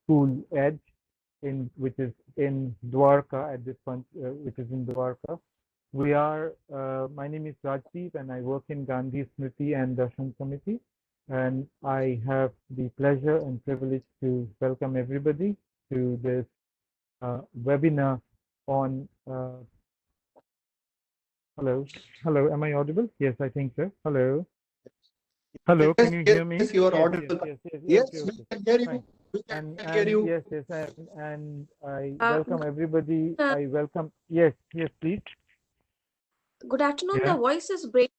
School Edge, which is in Dwarka at this point, which is in Dwarka. My name is Rajdeep, and I work in Gandhi Smriti and Darshan Samiti. And I have the pleasure and privilege to welcome everybody to this webinar on. Hello, hello. Am I audible? Yes, I think so. Hello, hello. Can you hear me? Yes, you are Yes, audible. yes, yes, yes. Yes, Okay, we okay. can hear you. Fine. We can hear And you. yes, yes, and I Uh, welcome everybody. uh, I welcome. Yes, yes, please. Good afternoon. Yeah. The voice is breaking.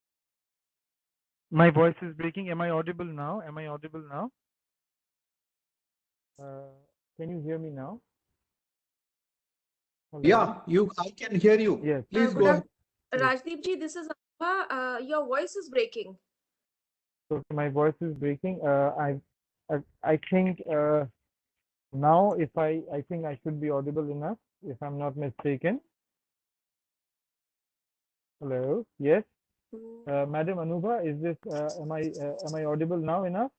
My voice is breaking. Am I audible now? Am I audible now? Can you hear me now? Hello? Yeah, I can hear you. Yes. Please Good go ahead. Yes. Rajdeep ji, this is Abha. Your voice is breaking. So my voice is breaking. I think now I think I should be audible enough, if I'm not mistaken. Hello? Yes. Madam Anubha, is this am I audible now enough?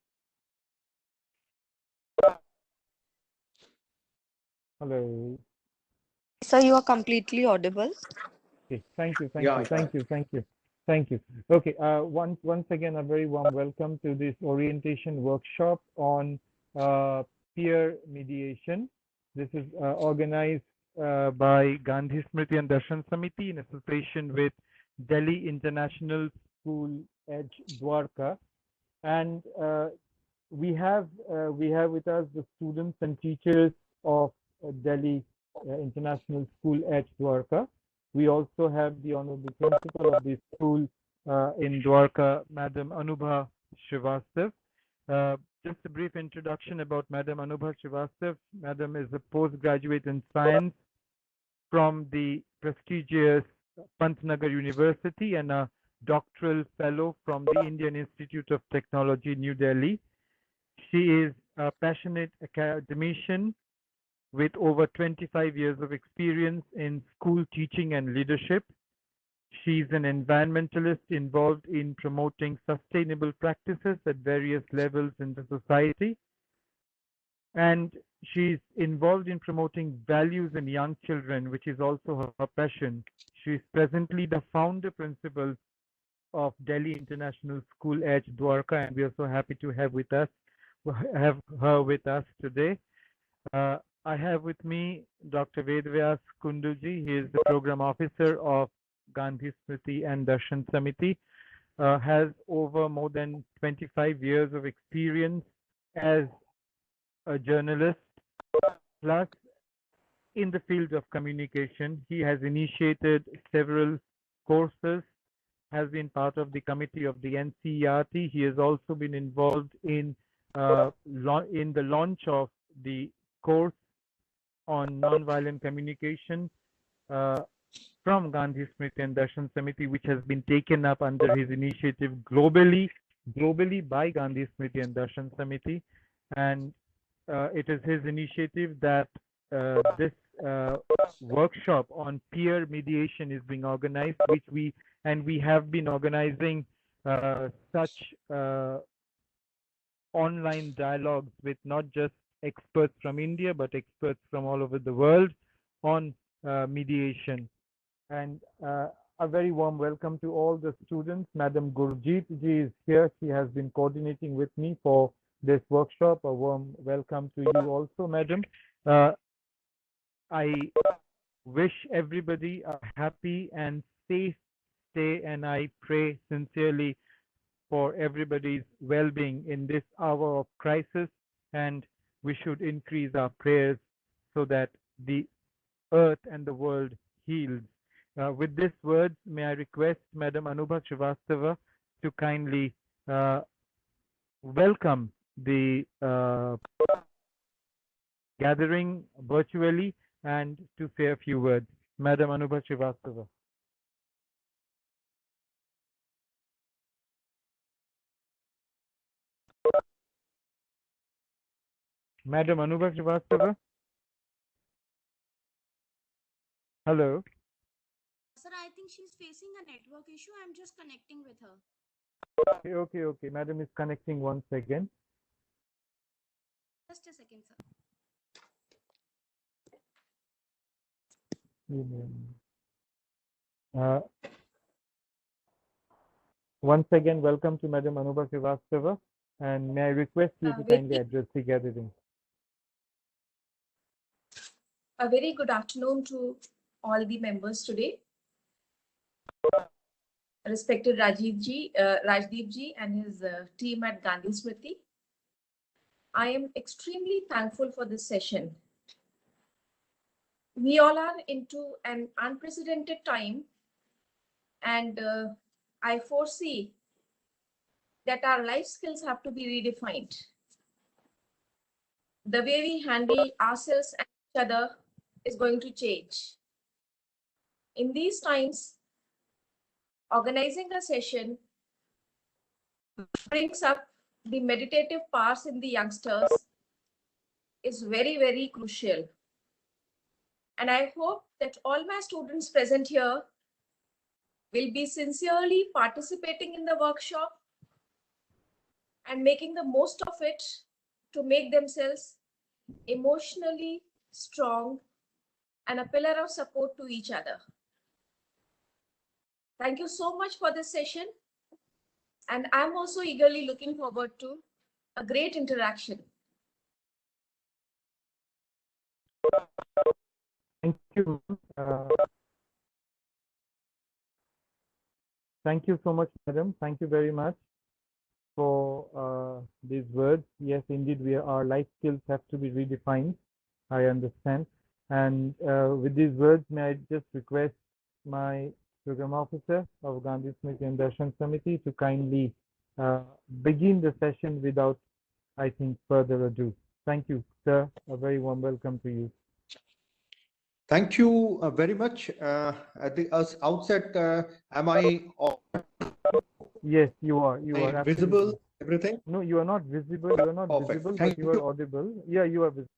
Hello. Sir, you are completely audible. Okay, thank you, thank Yeah, you, thank you, thank you, thank you. Okay, once again, a very warm welcome to this orientation workshop on peer mediation. This is organized by Gandhi Smriti and Darshan Samiti in association with Delhi International School Edge Dwarka, and we have with us the students and teachers of Delhi International School Edge Dwarka. We also have the honorable principal of the school in Dwarka, Madam Anubha Srivastav. Just a brief introduction about Madam Anubha Srivastav. Madam is a postgraduate in science from the prestigious Pantnagar University and a doctoral fellow from the Indian Institute of Technology, New Delhi. She is a passionate academician with over 25 years of experience in school teaching and leadership. She's an environmentalist involved in promoting sustainable practices at various levels in the society. And she's involved in promoting values in young children, which is also her passion. She's presently the founder principal of Delhi International School Edge Dwarka, and we are so happy to have her with us today. I have with me Dr. Vedvyas Kunduji. He is the program officer of Gandhi Smriti and Darshan Samiti. Has over more than 25 years of experience as a journalist, plus in the field of communication. He has initiated several courses, has been part of the committee of the NCERT. He has also been involved in the launch of the course on nonviolent communication from Gandhi Smriti and Darshan Samiti, which has been taken up under his initiative globally by Gandhi Smriti and Darshan Samiti. And it is his initiative that this workshop on peer mediation is being organized, which we have been organizing such online dialogues with not just experts from India, but experts from all over the world on mediation. And a very warm welcome to all the students. Madam Gurjeet ji is here. She has been coordinating with me for this workshop. A warm welcome to you also, Madam. I wish everybody a happy and safe stay, and I pray sincerely for everybody's well-being in this hour of crisis, and we should increase our prayers so that the earth and the world heals. With these words, may I request Madam Anubha Srivastava to kindly welcome the gathering virtually and to say a few words. Madam Anubha Srivastava. Madam Anubha Srivastava. Hello. Sir, I think she's facing a network issue. I'm just connecting with her. Okay. Madam is connecting once again. Just a second, sir. Uh, Once again, welcome to Madam Anubha Srivastava, and may I request you to kindly address the gathering. A very good afternoon to all the members today. Respected Rajdeep ji and his team at Gandhi Smriti. I am extremely thankful for this session. We all are into an unprecedented time, and I foresee that our life skills have to be redefined. The way we handle ourselves and each other is going to change. In these times, organizing a session brings up the meditative powers in the youngsters is very, very crucial. And I hope that all my students present here will be sincerely participating in the workshop and making the most of it to make themselves emotionally strong and a pillar of support to each other. Thank you so much for this session. And I'm also eagerly looking forward to a great interaction. Thank you. Thank you so much, madam. Thank you very much for these words. Yes, indeed, our life skills have to be redefined. I understand. And with these words, may I just request my program officer of Gandhi Smriti and Darshan Samiti to kindly begin the session without, I think, further ado. Thank you, sir. A very warm welcome to you. Thank you very much. At the outset, am I Yes, you are. You are visible? absolutely. Everything? No, you are not visible. You are not Perfect. visible, Thank but you are you. audible. Yeah, you are visible.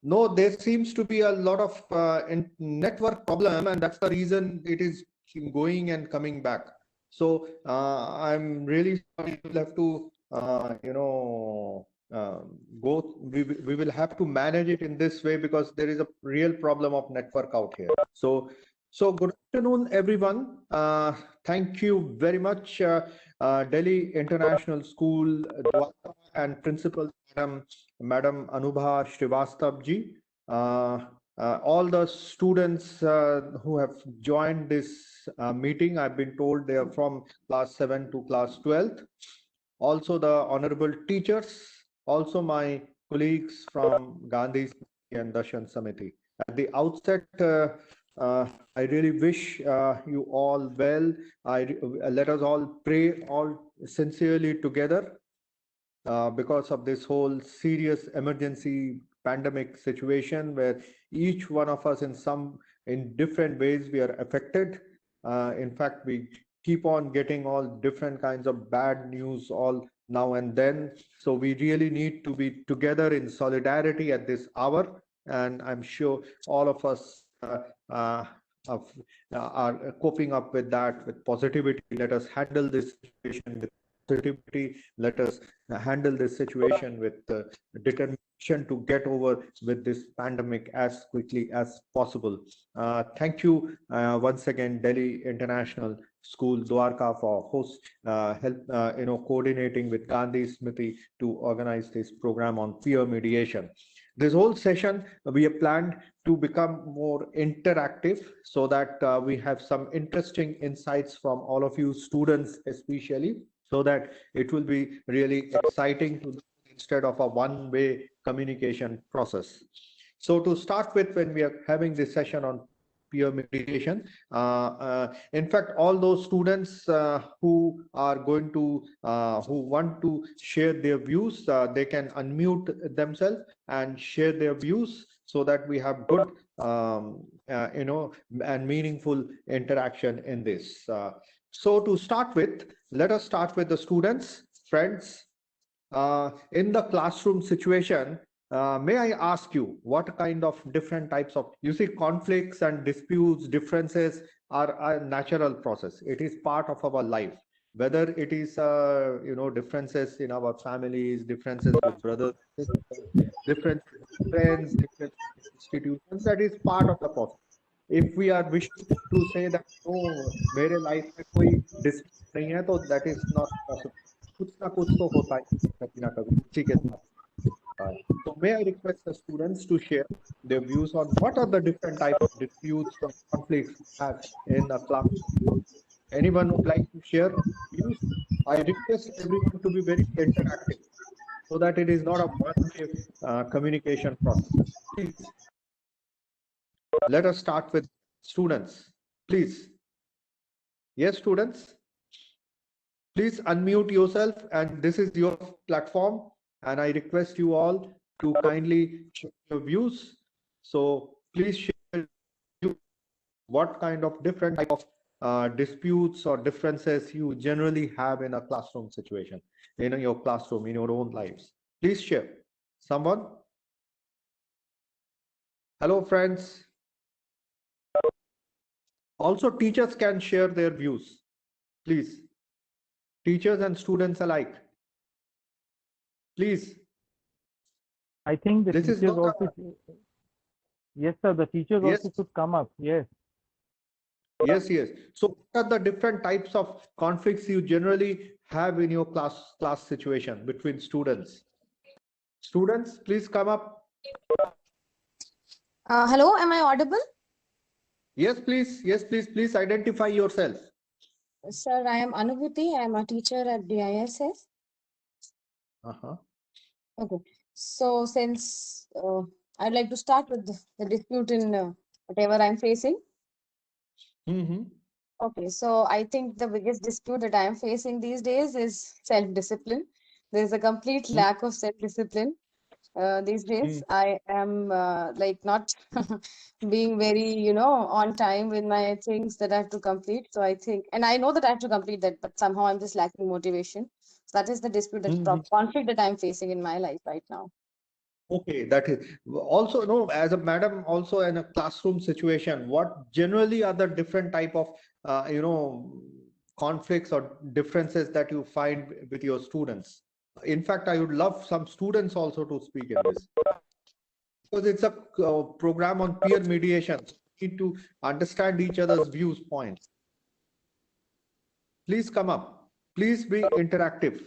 No, there seems to be a lot of network problem, and that's the reason it is going and coming back. So I'm really sorry. We'll have to, we will have to manage it in this way because there is a real problem of network out here. So good afternoon, everyone. Thank you very much, Delhi International School and Principal Madam Anubha Srivastava ji, all the students who have joined this meeting. I've been told they are from class 7 to class 12th. Also the honorable teachers, also my colleagues from Gandhi and Darshan Samiti. At the outset, I really wish you all well. Let us all pray all sincerely together because of this whole serious emergency pandemic situation where each one of us in different ways we are affected. In fact, we keep on getting all different kinds of bad news all now and then. So we really need to be together in solidarity at this hour. And I'm sure all of us are coping up with that with positivity. Let us handle this situation with positivity. Let us handle this situation with determination to get over with this pandemic as quickly as possible. Thank you once again, Delhi International School, Dwarka, for coordinating with Gandhi Smriti to organize this program on peer mediation. This whole session we have planned to become more interactive so that we have some interesting insights from all of you students, especially, so that it will be really exciting to instead of a one-way communication process. So to start with, when we are having this session on peer mediation, in fact, all those students who are going to who want to share their views, they can unmute themselves and share their views so that we have good and meaningful interaction in this. So to start with, let us start with the students, friends. In the classroom situation, may I ask you what kind of different types of, you see, conflicts and disputes, differences are a natural process. It is part of our life. Whether it is, differences in our families, differences with brothers, differences with friends, differences with institutions, that is part of the process. If we are wishing to say that no, मेरे life में कोई dispute नहीं है, तो that is not possible. कुछ ना कुछ तो होता ही कभी ना कभी उसी के साथ. So may I request the students to share their views on what are the different types of disputes or conflicts we have in a classroom. Anyone would like to share views? I request everyone to be very interactive so that it is not a one-way communication process. Please. Let us start with students. Please. Yes, students. Please unmute yourself, and this is your platform. And I request you all to kindly share your views. So please share what kind of different type of disputes or differences you generally have in a classroom situation, in your classroom, in your own lives. Please share. Someone? Hello, friends. Also, teachers can share their views. Please. Teachers and students alike. Please. I think the This is teachers not also. Yes, sir. The teachers Yes. also should come up. Yes. Yes, yes. So what are the different types of conflicts you generally have in your class situation between students? Students, please come up. Hello, am I audible? Yes, please. Yes, please. Please identify yourself. Sir, I am Anubhuti. I am a teacher at DISS. Uh-huh. Okay. So since I'd like to start with the dispute in whatever I'm facing. Mm-hmm. Okay, so I think the biggest dispute that I am facing these days is self-discipline. There's a complete lack of self-discipline these days. I am like not being very, on time with my things that I have to complete. So I think, and I know that I have to complete that, but somehow I'm just lacking motivation. So that is the dispute, that conflict that I'm facing in my life right now. Okay, that is also no, as a madam, also in a classroom situation, what generally are the different type of conflicts or differences that you find with your students? In fact, I would love some students also to speak in this, because it's a program on peer mediation. We need to understand each other's views points. Please come up. Please be interactive.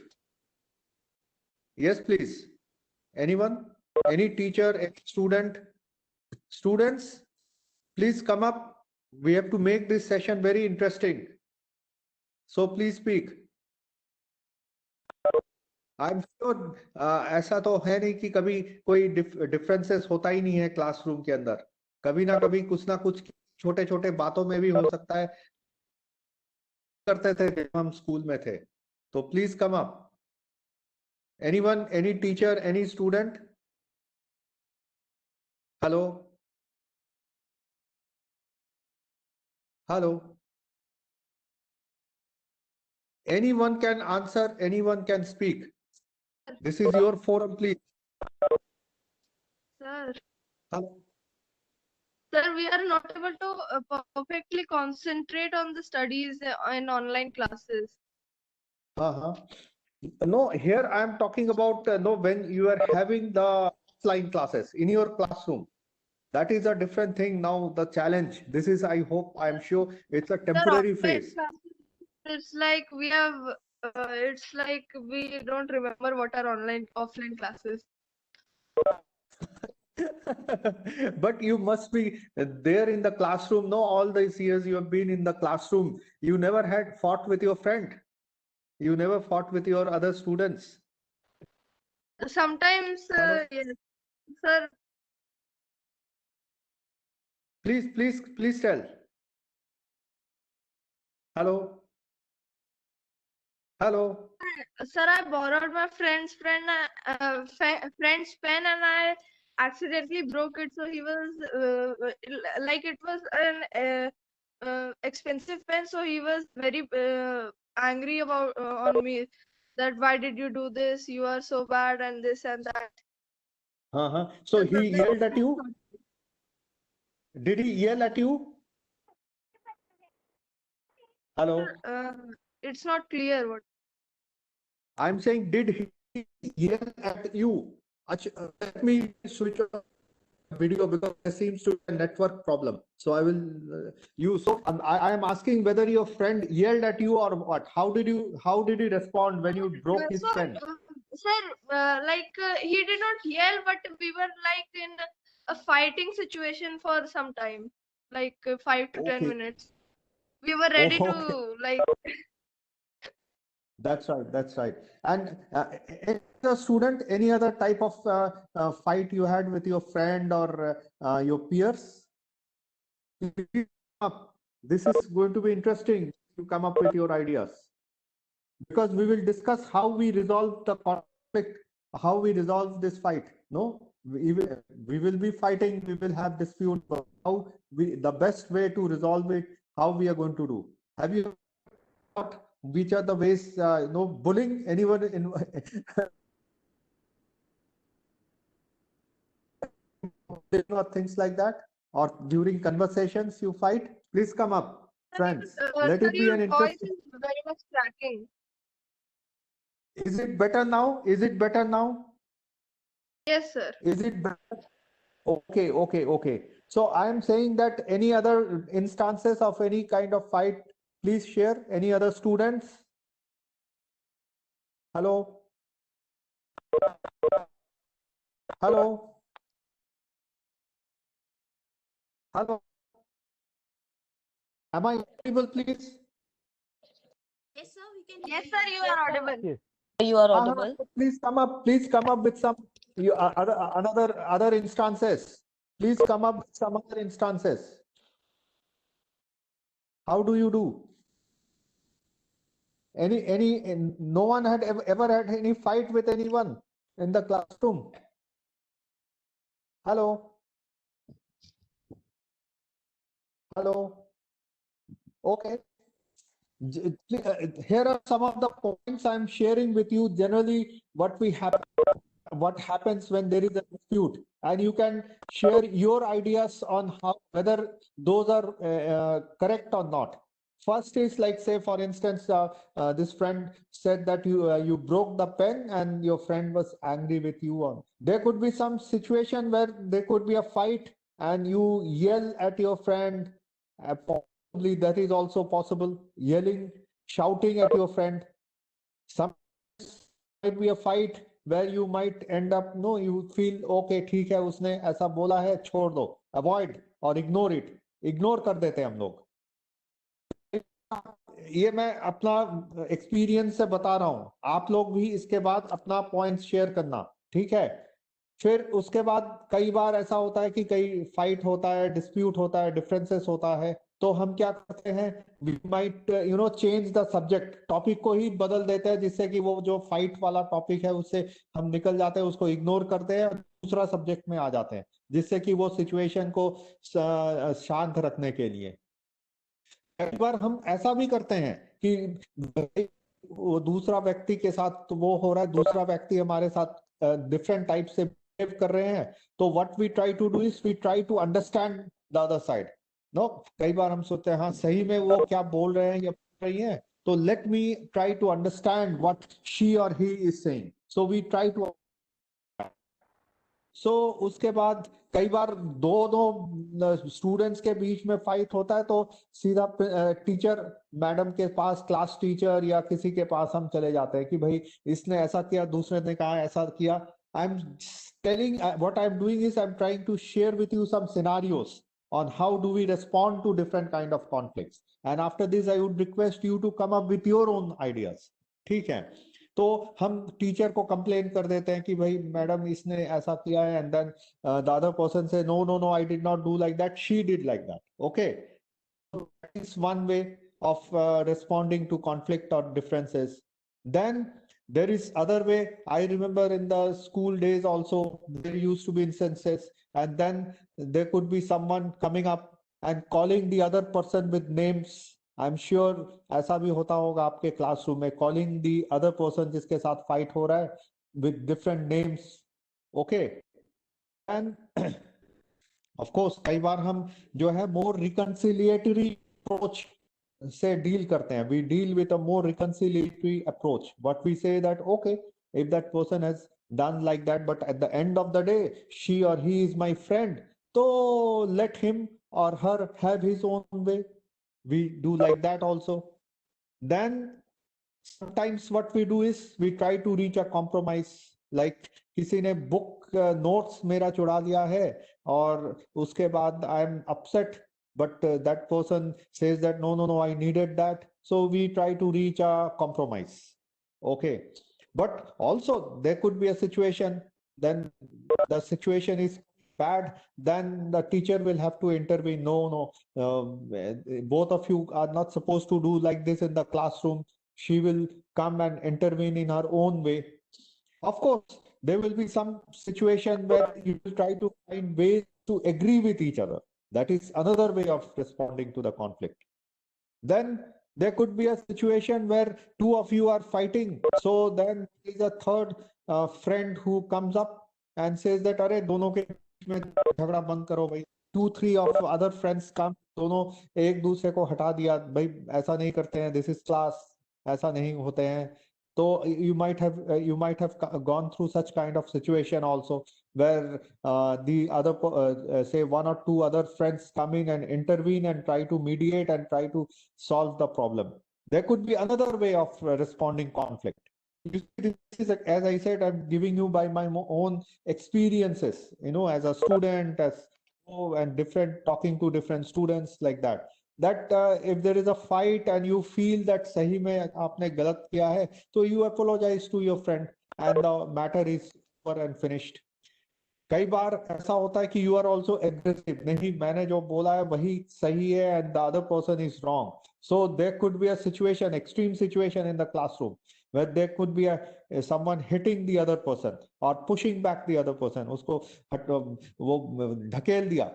Yes, please. Anyone? Any teacher, any student? Students, please come up. We have to make this session very interesting. So please speak. I'm sure ऐसा तो है नहीं कि कभी कोई differences होता ही नहीं है क्लासरूम के अंदर. कभी ना कभी कुछ ना कुछ छोटे छोटे बातों में भी हो सकता है. करते थे जब हम स्कूल में थे. तो please come up. Anyone, any teacher, any student? Hello? Hello? Anyone can answer, anyone can speak. This is your forum, please. Sir, Hello? sir, we are not able to perfectly concentrate on the studies in online classes. No, here I am talking about no, when you are having the offline classes in your classroom. That is a different thing. Now the challenge. This is, I hope, I am sure, it's a temporary Sir, phase. it's like we have. It's like we don't remember what are offline classes. But you must be there in the classroom. No, all these years you have been in the classroom. You never had fought with your friend. You never fought with your other students. Sometimes, yes, sir. Please tell. Hello. Hello. Sir, I borrowed my friend's friend's pen and I accidentally broke it. So he was like it was an expensive pen. So he was very angry about on me, that why did you do this? You are so bad and this and that. So he yelled at you? Did he yell at you? Hello. It's not clear what. I'm saying, did he yell at you? Let me switch on. video because there seems to be a network problem. So I will use. So I am asking whether your friend yelled at you or what? How did he respond when you broke his So, pen? sir, he did not yell, but we were like in a fighting situation for some time, like 5 to 10 Okay. minutes. We were ready Okay. to like. That's right. That's right. And any other student, any other type of fight you had with your friend or your peers? This is going to be interesting to come up with your ideas, because we will discuss how we resolve the conflict, how we resolve this fight. No, we will be fighting, we will have dispute, but how the best way to resolve it, how we are going to do. Have you thought which are the ways, bullying anyone in things like that, or during conversations you fight? Please come up, friends. Let Sir, it be your an voice interesting. is very much cracking. Is it better now? Is it better now? Yes, sir. Is it better? Okay, okay, okay. So I am saying that any other instances of any kind of fight, please share. Any other students? Hello? Hello? Hello? Am I audible, please? Yes, sir, we can Yes, hear sir, you are audible. Yes. You are audible. Please come up. Please come up with some other instances. Please come up with some other instances. How do you do? No one had ever had any fight with anyone in the classroom. Hello? Hello? Okay. Here are some of the points I'm sharing with you. Generally, what happens when there is a dispute, and you can share your ideas on how whether those are correct or not. First is like, say for instance, this friend said that you broke the pen and your friend was angry with you on. There could be some situation where there could be a fight and you yell at your friend. Possibly that is also possible. Yelling, shouting at your friend. Some might be a fight where you might end up, no, you feel okay, ठीक है उसने ऐसा बोला है, छोड़ दो, avoid or ignore it, ignore कर देते हैं हम लोग. ये मैं अपना एक्सपीरियंस से बता रहा हूं, आप लोग भी इसके बाद अपना पॉइंट्स शेयर करना, ठीक है? फिर उसके बाद कई बार ऐसा होता है कि कई फाइट होता है, डिस्प्यूट होता है, डिफरेंसेस होता है, तो हम क्या करते हैं, we might change the subject, topic को ही बदल देते हैं, जिससे कि वो जो फाइट वाला टॉपिक है उससे हम निकल जाते हैं, उसको इग्नोर करते हैं और दूसरा सब्जेक्ट में आ जाते हैं, जिससे कि वो सिचुएशन को शांत रखने के लिए. कई बार हम ऐसा भी करते हैं कि वो दूसरा व्यक्ति के साथ तो वो हो रहा है, दूसरा व्यक्ति हमारे साथ डिफरेंट टाइप से बिहेव कर रहे हैं, तो what we try to do is we try to understand the other side. No, कई बार हम सोचते हैं हाँ सही में वो क्या बोल रहे हैं या बोल रही हैं, तो let me try to understand what she और he is saying. So we try to. So उसके बाद कई बार दो स्टूडेंट्स के बीच में फाइट होता है, तो सीधा टीचर मैडम के पास, क्लास टीचर या किसी के पास हम चले जाते हैं कि भाई इसने ऐसा किया, दूसरे ने कहा ऐसा किया. I am telling what I am doing is I am trying to share with you some scenarios on how do we respond to different kind of conflicts, and after this I would request you to come up with your own ideas. ठीक है? तो हम teacher को complain कर देते हैं कि भाई मैडम इसने ऐसा किया है, and then the other person से no no no I did not do like that, she did like that. Okay, that is one way of responding to conflict or differences. Then there is other way. I remember in the school days also there used to be instances, and then there could be someone coming up and calling the other person with names. I am sure ऐसा भी होता होगा आपके classroom में, calling the other person जिसके साथ fight हो रहा है with different names. Okay, end of course कई बार हम जो है मोर रिकंसिलिएटरी अप्रोच से डील करते हैं. We deal with a more reconciliatory approach. What we say that okay, if that person has done like that, but at the end of the day, she or he is my friend. So let him or her have his own way. We do like that also. Then sometimes what we do is we try to reach a compromise. Like किसी ने book notes मेरा चुरा लिया है और उसके बाद I am upset, but that person says that no, I needed that. So we try to reach a compromise. Okay. But also there could be a situation, then the situation is bad, then the teacher will have to intervene. No, both of you are not supposed to do like this in the classroom. She will come and intervene in her own way. Of course, there will be some situation where you will try to find ways to agree with each other. That is another way of responding to the conflict. Then there could be a situation where two of you are fighting. So then there is a third friend who comes up and says that, अरे दोनों के बीच में झगड़ा बंद करो भाई. 2-3 of other friends come, दोनों एक दूसरे को हटा दिया, भाई ऐसा नहीं करते हैं, this is class, ऐसा नहीं होते हैं. So you might have gone through such kind of situation also, where the other say one or two other friends come in and intervene and try to mediate and try to solve the problem. There could be another way of responding conflict. You see, this is, as I said, I'm giving you by my own experiences, as a student, and different, talking to different students like that. That if there is a fight and you feel that सही में आपने गलत किया है, so you apologize to your friend and the matter is over and finished. कई बार ऐसा होता है कि you are also aggressive. नहीं, मैंने जो बोला है वही सही है and the other person is wrong. So there could be a situation, extreme situation in the classroom where there could be someone hitting the other person or pushing back the other person. उसको वो ढकेल दिया.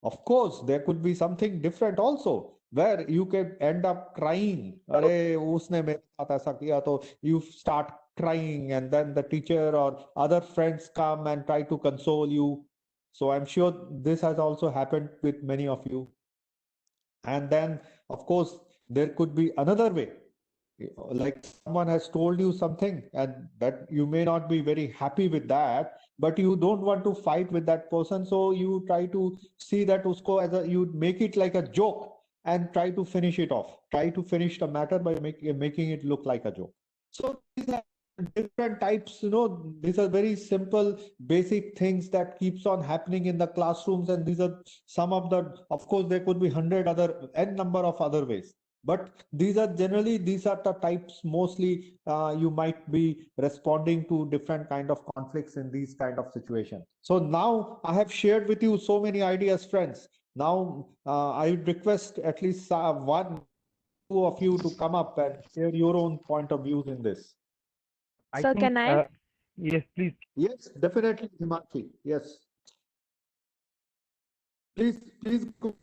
Of course, there could be something different also, where you can end up crying. अरे उसने मेरे साथ ऐसा किया, तो you start crying, and then the teacher or other friends come and try to console you. So I'm sure this has also happened with many of you. And then, of course, there could be another way. Like someone has told you something and that you may not be very happy with that, but you don't want to fight with that person, so you try to see that usko as you make it like a joke and try to finish it off, try to finish the matter by making it look like a joke. So these are different types, these are very simple basic things that keeps on happening in the classrooms, and these are some of the, of course there could be 100 other n number of other ways, but these are the types mostly you might be responding to different kind of conflicts in these kind of situations. So now I have shared with you so many ideas, friends. Now I would request at least one, two of you to come up and share your own point of views in this. I Sir, think, can I? yes, please. Yes, definitely, Himanshi. Yes. Please go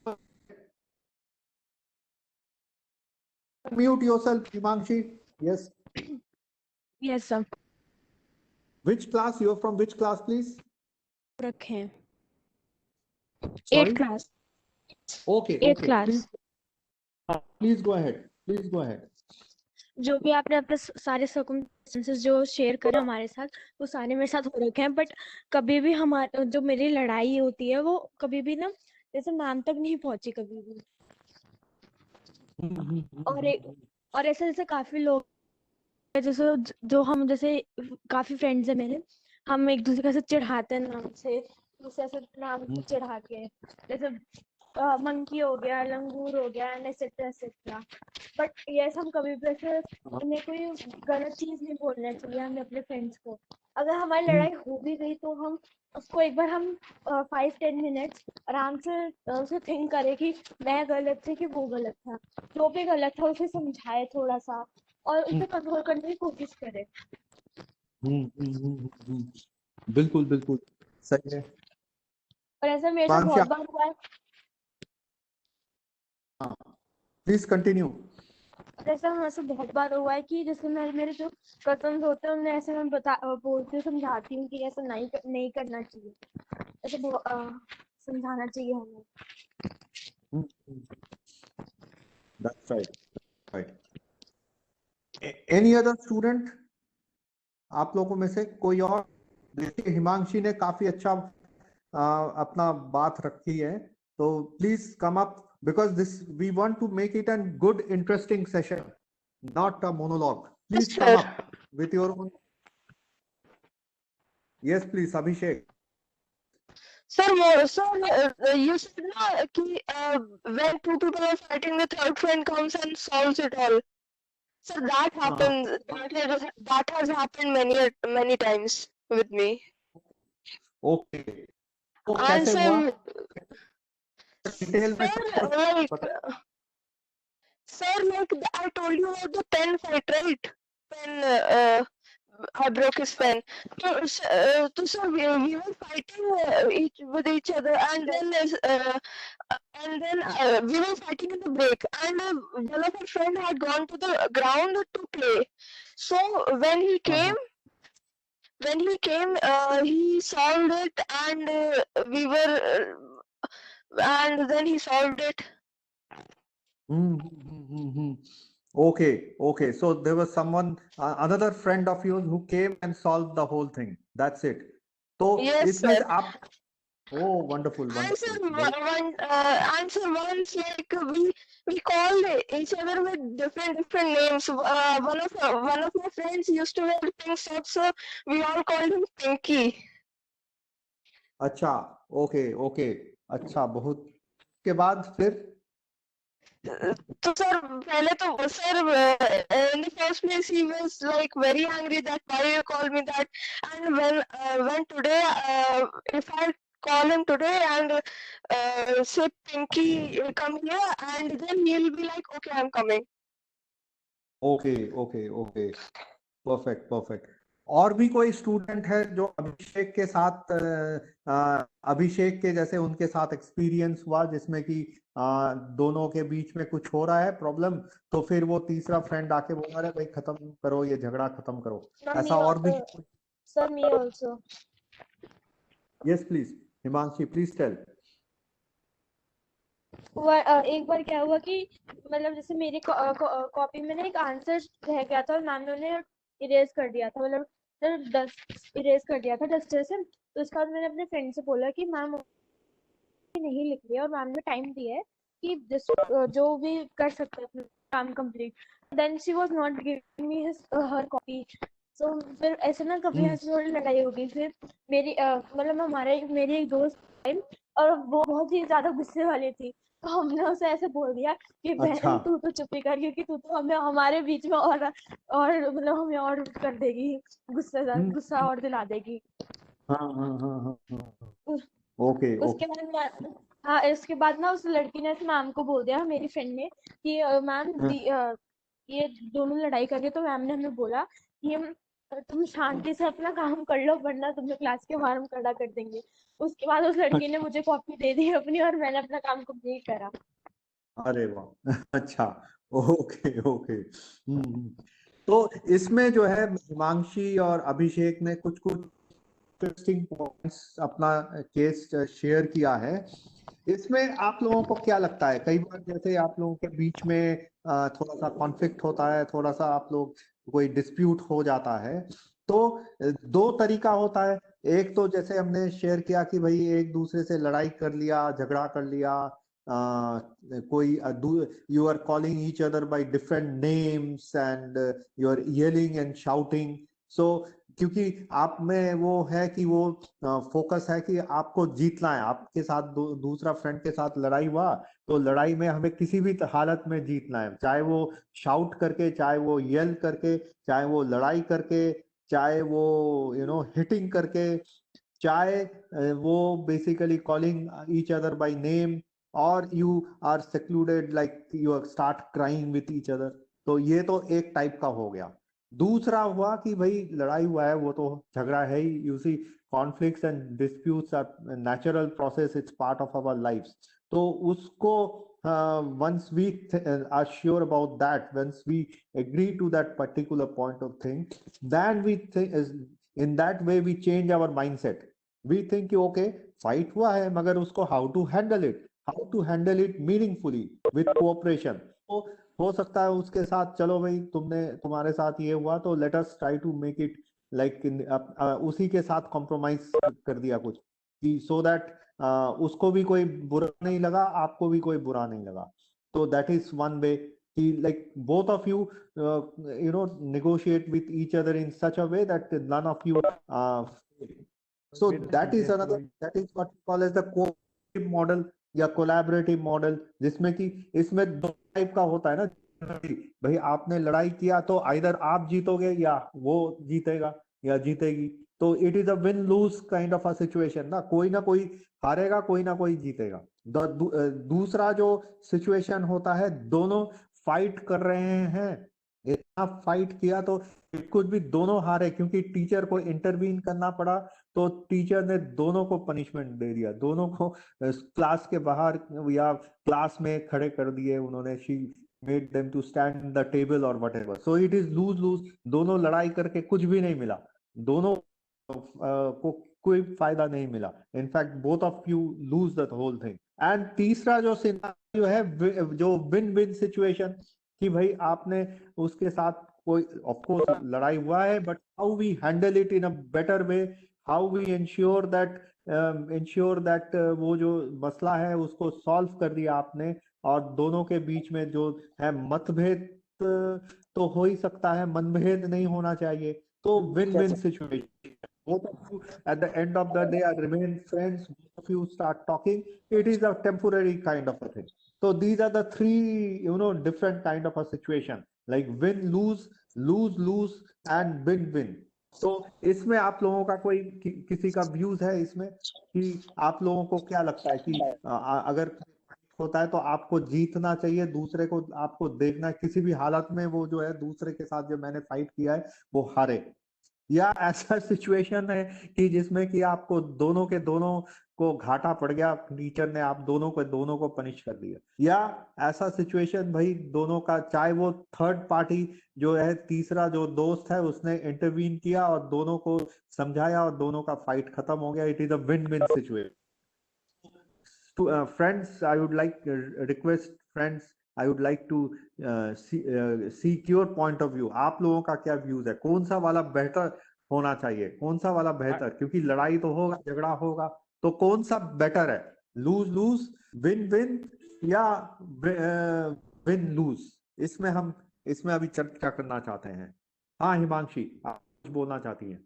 mute yourself, Himanshi. Yes. Yes, sir. Which class? You're from which class, please? रखें. Sorry? 8th class. Okay, 8th okay. class. Please go ahead. Please go ahead. जो भी आपने अपने सारे circumstances जो share करे हमारे साथ, वो सारे मेरे साथ हो रखे हैं, बट कभी भी हमारे जो मेरी लड़ाई होती है वो कभी भी ना जैसे मैम तक नहीं पहुंची कभी भी. और ऐसे जैसे काफी लोग हैं, जैसे जो हम जैसे काफी फ्रेंड्स हैं मेरे, हम एक दूसरे से चिढ़ाते हैं नाम से, दूसरे से नाम से चिढ़ा के, जैसे मंकी हो गया, लंगूर हो गया, एटसेट्रा एटसेट्रा. बट ये हम कभी भी ऐसे उन्हें कोई गलत चीज नहीं बोलना चाहिए हमें अपने फ्रेंड्स को. अगर हमारी लड़ाई हो भी गई तो हम उसको एक बार हम 5-10 मिनट्स आराम से उसे थिंक करें कि मैं गलत थी कि वो गलत था, जो भी गलत था उसे समझाए थोड़ा सा और उसे कंट्रोल करने की कोशिश करें. बिल्कुल बिल्कुल सही है. और ऐसा मेरे साथ बहुत बार हुआ है. Please continue. ऐसा हमारे से बहुत बार हुआ है कि जैसे मेरे जो कजन्स होते हैं उन्हें ऐसे मैं बोलती हूँ, समझाती हूँ कि ऐसा नहीं करना चाहिए, ऐसे समझाना चाहिए हमें. That's right. Any other student? आप लोगों में से कोई और? देखिए हिमांशी ने काफी अच्छा अपना बात रखी है, तो please come up, because this we want to make it an good interesting session, not a monologue. Please Yes, come sir. up with your own. Yes, please, Abhishek. Sir, you said na कि when two people are fighting, the third friend comes and solves it all. So that happens. That has happened many times with me. Okay. तो And कैसे हुआ? sir, detail में सब sir, कुछ like, बता। sir, like I told you about the pen fight, right? Pen, I broke his pen. So sir, we were fighting with each other, and then we were fighting in the break, and one of our friend had gone to the ground to play. So when he came, he solved it, and and then he solved it. Okay, okay. So there was someone, another friend of yours who came and solved the whole thing. That's it. तो Yes, इसमें sir. से आप, oh, wonderful, And sir, wonderful. once like we called each other with different names. One of my friends used to wear pink socks, so we all called him Pinky. अच्छा, okay, okay, अच्छा, बहुत के बाद फिर So sir, पहले तो sir, in the first place he was like very angry that why you call me that, and when today if I call him today and say Pinky come here, and then he'll be like okay, I'm coming. Okay, okay, okay, perfect, perfect. और भी कोई student है जो अभिषेक के साथ अभिषेक के जैसे उनके साथ एक्सपीरियंस हुआ जिसमें कि दोनों के बीच में कुछ हो रहा है प्रॉब्लम, तो फिर वो तीसरा फ्रेंड आके बोला अरे भाई खत्म करो ये झगड़ा, खत्म करो, ऐसा और भी? Sir, me also. Yes please, Himanshi please tell. एक बार क्या हुआ कि मतलब जैसे मेरी कॉपी में ना एक आंसर रह गया था और मैम ने उन्हें इरेज कर दिया था, मतलब डस्ट इरेज कर दिया था डस्टर से। तो उसके बाद मैंने अपने फ्रेंड से बोला कि मैम नहीं लिख रही है और मैम ने टाइम दिया है कि जो भी कर सकते हैं अपना काम complete. Then she was not giving me her copy. So फिर ऐसे ना कभी ऐसे थोड़ी लड़ाई हो गई। फिर मेरी मतलब मेरी एक दोस्त आई और वो बहुत ही ज्यादा गुस्से वाली थी, तो हमने उसे ऐसे बोल दिया कि अच्छा। बहन तू तो चुप्पी कर, क्योंकि तू तो हमें हमारे बीच में और मतलब हमें और कर देगी, गुस्सा और दिला देगी। ओके, उसके बाद हाँ, इसके बाद ना उस लड़की ने मैम को बोल दिया, मेरी फ्रेंड ने, कि मैम ये दोनों लड़ाई कर रहे। तो मैम ने हमें बोला कि तुम शांति से अपना काम कर लो वरना तुम्हें क्लास के बाहर हम खड़ा कर देंगे। उसके बाद उस लड़की ने मुझे कॉपी दे दी अपनी और मैंने अपना काम कंप्लीट करा। अरे वाह, अच्छा, ओके, ओके। तो इसमें जो है हिमांशी और अभिषेक ने कुछ कुछ इंटरेस्टिंग पॉइंट्स अपना केस शेयर किया है। इसमें आप लोगों को क्या लगता है, कई बार जैसे आप लोगों के बीच में थोड़ा सा कॉन्फ्लिक्ट होता है, थोड़ा सा आप लोग कोई डिस्प्यूट हो जाता है, तो दो तरीका होता है। एक तो जैसे हमने शेयर किया कि भाई एक दूसरे से लड़ाई कर लिया, झगड़ा कर लिया, कोई you are calling each other by different names and you are yelling and shouting. So क्योंकि आप में वो है कि वो फोकस है कि आपको जीतना है, आपके साथ दूसरा फ्रेंड के साथ लड़ाई हुआ तो लड़ाई में हमें किसी भी हालत में जीतना है, चाहे वो शाउट करके, चाहे वो येल करके, चाहे वो लड़ाई करके, चाहे वो हिटिंग करके, चाहे वो basically calling each other by name, और you are secluded like you start crying with each other. तो ये तो एक टाइप का हो गया। दूसरा हुआ कि भाई लड़ाई हुआ है वो तो झगड़ा है ही, you see conflicts and disputes are natural process, it's part of our lifes. तो उसको once we are sure about that, once we agree to that particular point of thing, then we think in that way we change our mindset. We think okay, fight हुआ है मगर उसको how to handle it meaningfully with cooperation। तो हो सकता है उसके साथ चलो भाई तुम्हारे साथ ये हुआ तो let us try to make it like उसी के साथ कॉम्प्रोमाइज कर दिया कुछ, कि सो दैट उसको भी कोई बुरा नहीं लगा, आपको भी कोई बुरा नहीं लगा. तो दैट इज वन वे कि like both of you negotiate with each other in such a way that none of you so that is another, that is what we call as the cooperative model या collaborative model, जिसमें कि इसमें दो type का होता है ना. भाई आपने लड़ाई किया तो आइदर आप जीतोगे या वो जीतेगा या जीतेगी. तो it is a win loose kind of a situation ना, कोई ना कोई हारेगा, कोई ना कोई जीतेगा. दूसरा जो सिचुएशन होता है, दोनों फाइट कर रहे हैं, इतना फाइट किया तो कुछ भी दोनों हारे, क्योंकि टीचर को इंटरवीन करना पड़ा, तो टीचर ने दोनों को पनिशमेंट दे दिया, दोनों को क्लास के बाहर या क्लास में खड़े कर दिए उन्होंने. She made them to stand in the table और whatever. So it is lose lose. दोनों लड़ाई करके कुछ भी नहीं मिला, दोनों को कोई फायदा नहीं मिला. In fact both of you lose the whole thing. And तीसरा जो सिनेरियो है, जो विन विन सिचुएशन, कि भाई आपने उसके साथ कोई ऑफ कोर्स लड़ाई हुआ है, but how we handle it in a better way, how we ensure that वो जो मसला है उसको सॉल्व कर दिया आपने, और दोनों के बीच में जो है मतभेद तो हो ही सकता है, मनभेद नहीं होना चाहिए. तो win win situation, both of you at the end of the day remain friends, both of you start talking, it is a temporary kind of a thing. So these are the three different kind of a situation, like win lose, lose lose and win win. तो इसमें आप लोगों का कोई किसी का views है इसमें, कि आप लोगों को क्या लगता है कि अगर होता है तो आपको जीतना चाहिए, दूसरे को आपको देखना है किसी भी हालत में वो जो है दूसरे के साथ जो मैंने फाइट किया है वो हारे, या ऐसा सिचुएशन है कि जिसमें कि आपको दोनों के दोनों को घाटा पड़ गया, टीचर ने आप दोनों को पनिश कर दिया, या ऐसा सिचुएशन भाई दोनों का, चाहे वो थर्ड पार्टी जो है तीसरा जो दोस्त है उसने इंटरवीन किया और दोनों को समझाया और दोनों का फाइट खत्म हो गया. It is a win win situation. Friends, I would like request friends, I would like to seek your point of view. आप लोगों का क्या व्यूज है, कौन सा वाला बेहतर होना चाहिए, कौन सा वाला बेहतर, क्योंकि लड़ाई तो होगा, झगड़ा होगा, तो कौन सा बेटर है, लूज लूज, विन विन, या विन लूज? इसमें अभी चर्चा करना चाहते हैं. हाँ हिमांशी, आप कुछ बोलना चाहती हैं?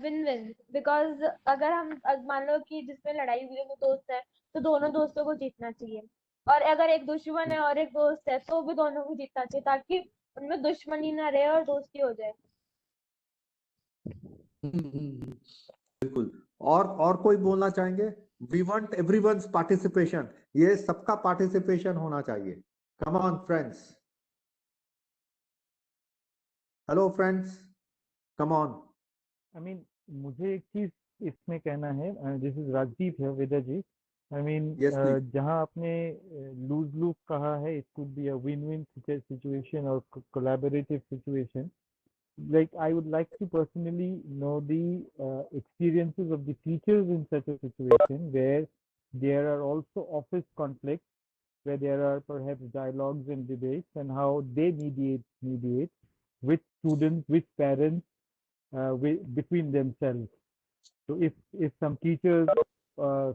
विन विन, बिकॉज अगर हम मान लो कि जिसमें लड़ाई हुई है वो दोस्त है, तो दोनों दोस्तों को जीतना चाहिए. और अगर एक दुश्मन है और एक दोस्त है तो भी दोनों को जीतना चाहिए, ताकि उनमें दुश्मनी ना रहे और दोस्ती हो जाए. बिल्कुल. और कोई बोलना चाहेंगे? वी वांट एवरीवन्स पार्टिसिपेशन, ये सबका पार्टिसिपेशन होना चाहिए. Come on friends, hello friends, come on. I mean, मुझे एक चीज इसमें कहना है, दिस इज राजदीप है, वेदा जी. I mean, Yes, please. जहाँ आपने लूज लूज कहा है, it could be a win-win situation or collaborative situation. Like, I would like to personally know the experiences of the teachers in such a situation where there are also office conflicts, where there are perhaps dialogues and debates, and how they mediate with students, with parents, between themselves. So if some teachers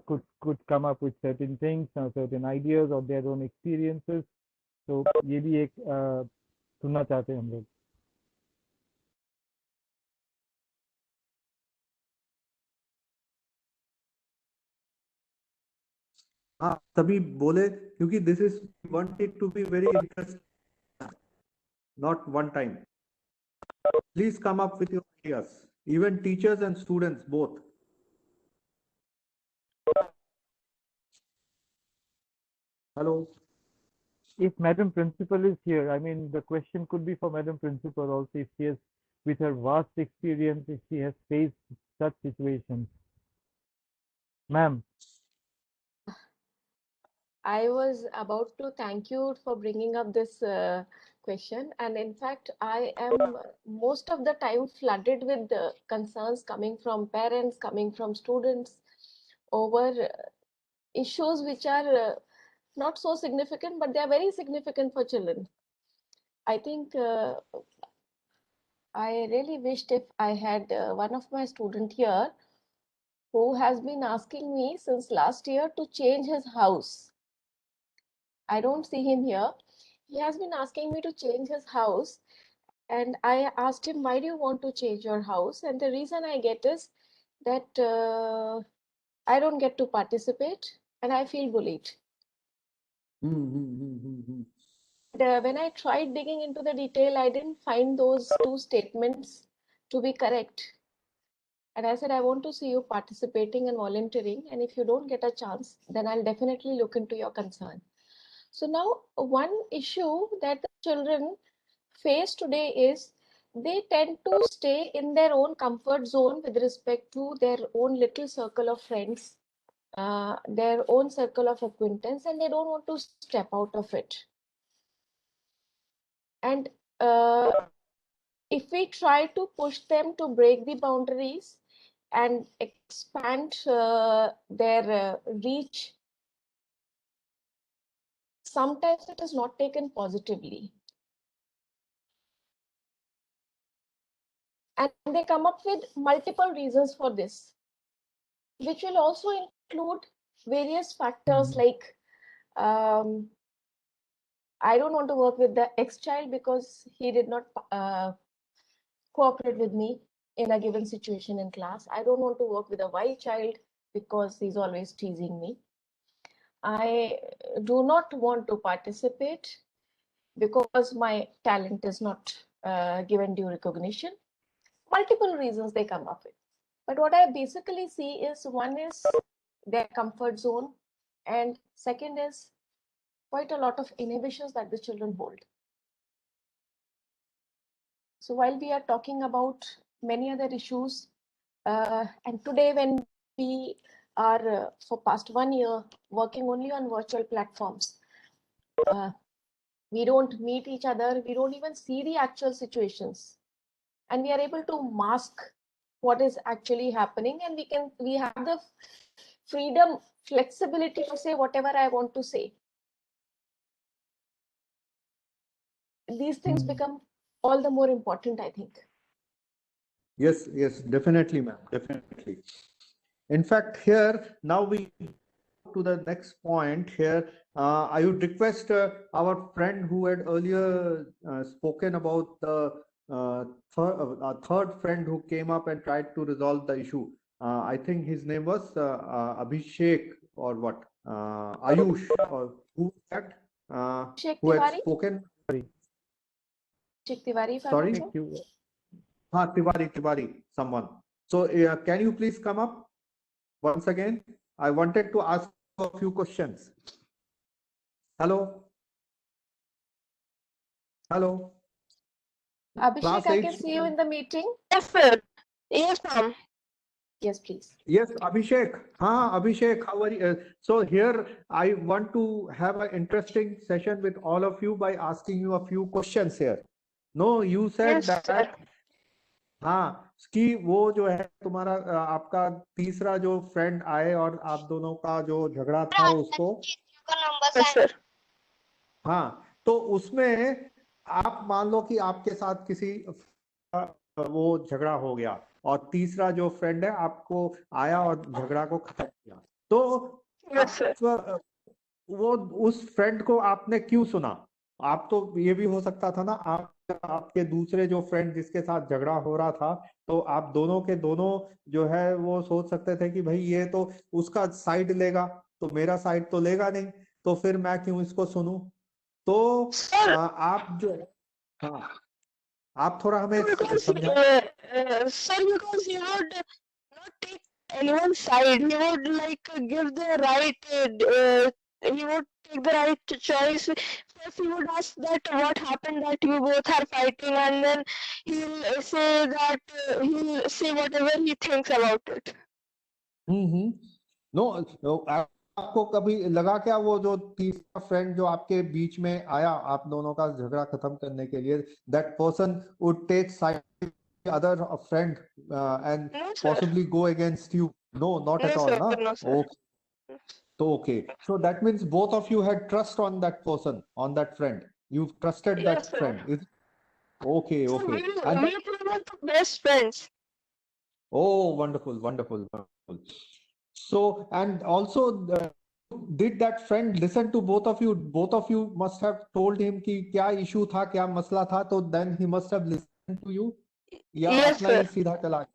could come up with certain things, certain ideas or their own experiences, तो ये भी एक सुनना चाहते हैं हम लोग. हाँ तभी बोले, क्योंकि this is want it to be very interesting, not one time. Please come up with your ideas, even teachers and students both. Hello. If Madam Principal is here, I mean, the question could be for Madam Principal also, if she has, with her vast experience, if she has faced such situations. Ma'am. I was about to thank you for bringing up this question. And in fact, I am most of the time flooded with concerns coming from parents, coming from students over issues which are not so significant, but they are very significant for children. I think I really wished if I had one of my student here who has been asking me since last year to change his house. I don't see him here. He has been asking me to change his house, and I asked him, why do you want to change your house? And the reason I get is that I don't get to participate and I feel bullied. Hmm. When I tried digging into the detail, I didn't find those two statements to be correct. And I said, I want to see you participating and volunteering. And if you don't get a chance, then I'll definitely look into your concern. So now one issue that the children face today is they tend to stay in their own comfort zone with respect to their own little circle of friends, their own circle of acquaintance, and they don't want to step out of it. And if we try to push them to break the boundaries and expand their reach, sometimes it is not taken positively. And they come up with multiple reasons for this, which will also include various factors like I don't want to work with the ex-child because he did not cooperate with me in a given situation in class. I don't want to work with a Y child because he's always teasing me. I do not want to participate because my talent is not given due recognition. Multiple reasons they come up with. But what I basically see is one is their comfort zone, and second is quite a lot of inhibitions that the children hold. So while we are talking about many other issues, and today when we are for past 1 year working only on virtual platforms, we don't meet each other, we don't even see the actual situations, and we are able to mask what is actually happening, and we have the freedom, flexibility to say whatever I want to say. These things become all the more important, I think. Yes, yes, definitely, ma'am, definitely. In fact, here now we to the next point here. I would request our friend who had earlier spoken about the third friend who came up and tried to resolve the issue. I think his name was Abhishek or what? Ayush or who that? Who had Tiwari? spoken? Abhishek Tiwari, if I'm Sorry? not wrong. Tiwari, someone. So can you please come up once again? I wanted to ask a few questions. Hello. Hello. Abhishek, Class I 8 can see you in the meeting. Yes, sir. Yes, ma'am. Yes, please. Yes, Abhishek. Abhishek, how are you? So here I want to have an interesting session with all of you by asking you a few questions here. No, you said Yes, sir. that कि वो जो है तुम्हारा आपका तीसरा जो friend आए और आप दोनों का जो झगड़ा था उसको Yes, sir. तो उसमें आप मान लो कि आपके साथ किसी वो झगड़ा हो गया और तीसरा जो फ्रेंड है आपको आया और झगड़ा को खत्म किया तो Yes, sir. वो उस फ्रेंड को आपने क्यों सुना? आप तो ये भी हो सकता था ना आपके दूसरे जो फ्रेंड जिसके साथ झगड़ा हो रहा था तो आप दोनों के दोनों जो है वो सोच सकते थे कि भाई ये तो उसका साइड लेगा तो मेरा साइड तो लेगा नहीं तो फिर मैं क्यों इसको सुनूं? तो आप जो हाँ आप थोड़ा हमें समझा Sir, because he would not take anyone's side. He would like give the right. He would take the right choice. First, he would ask that what happened that you both are fighting, and then he'll say that he'll say whatever he thinks about it. No आपको कभी लगा क्या वो जो तीसरा friend जो आपके बीच में आया आप दोनों का झगड़ा खत्म करने के लिए that person would take side other friend and possibly go against you? No, not at all, na? No, sir. Okay. So okay, so that means both of you had trust on that person, on that friend. You've trusted that Yes, sir. friend. Okay, Sir, okay. we And both were the best friends. Oh, wonderful, wonderful, wonderful. So, and also, did that friend listen to both of you? Both of you must have told him कि क्या issue था, क्या मसला था, तो then he must have listened to you. या Yes, अपना sir. ही सीधा चला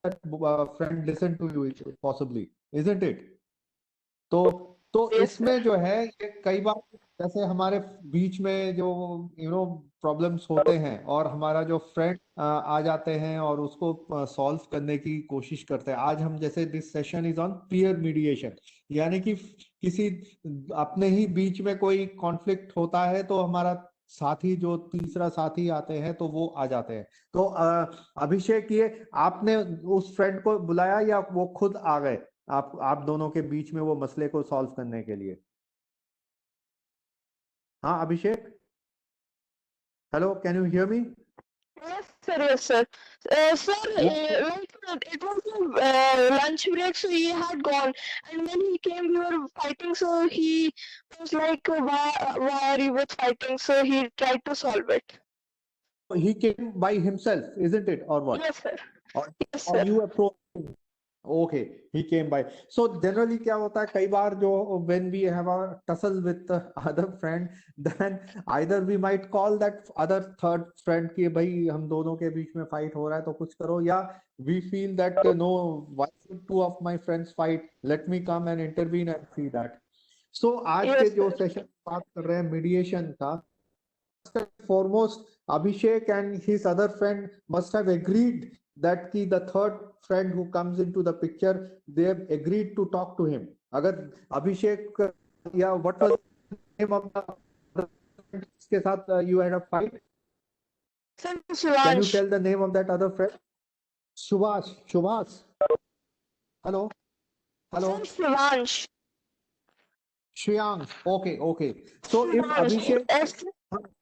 that friend listen to you possibly, isn't it? तो Yes, इसमें जो है ये कई बार जैसे हमारे बीच में जो प्रॉब्लम्स होते हैं और हमारा जो फ्रेंड आ जाते हैं और उसको सॉल्व करने की कोशिश करते हैं। आज हम जैसे this session is on peer mediation, यानी कि किसी अपने ही बीच में कोई कॉन्फ्लिक्ट होता है तो हमारा साथी जो तीसरा साथी आते हैं तो वो आ जाते हैं। तो अभिषेक, ये आपने उस फ्रेंड को बुलाया या वो खुद आ गए आप दोनों के बीच में वो मसले को सॉल्व करने के लिए? हाँ Abhishek, hello, can you hear me? Yes, sir. Yes, sir. Sir, like it was lunch break, so he had gone, and when he came, we were fighting. So he was like, why are you both fighting?" So he tried to solve it. He came by himself, isn't it, or what? Yes, sir. Or, Yes, or sir. you approached him? Okay, he came by. So generally क्या होता है कई बार जो when we have a tussle with the other friend, then either we might call that other third friend कि भाई हम दोनों के बीच में fight हो रहा है तो कुछ करो, या we feel that no, why should two of my friends fight, let me come and intervene and see that. So आज Yes, के जो sir. सेशन बात कर रहे हैं मीडिएशन का, first and foremost, Abhishek and his other friend must have agreed that the third friend who comes into the picture, they have agreed to talk to him. अगर Abhishek, yeah, what was the name of the other friend जिसके साथ you had a fight? Sir, Can you Shivansh. tell the name of that other friend? Subhash. Subhash. Hello. Hello. Sir, Shivansh. Shriyansh. Okay. Okay. So if Shivansh. Abhishek. Yes.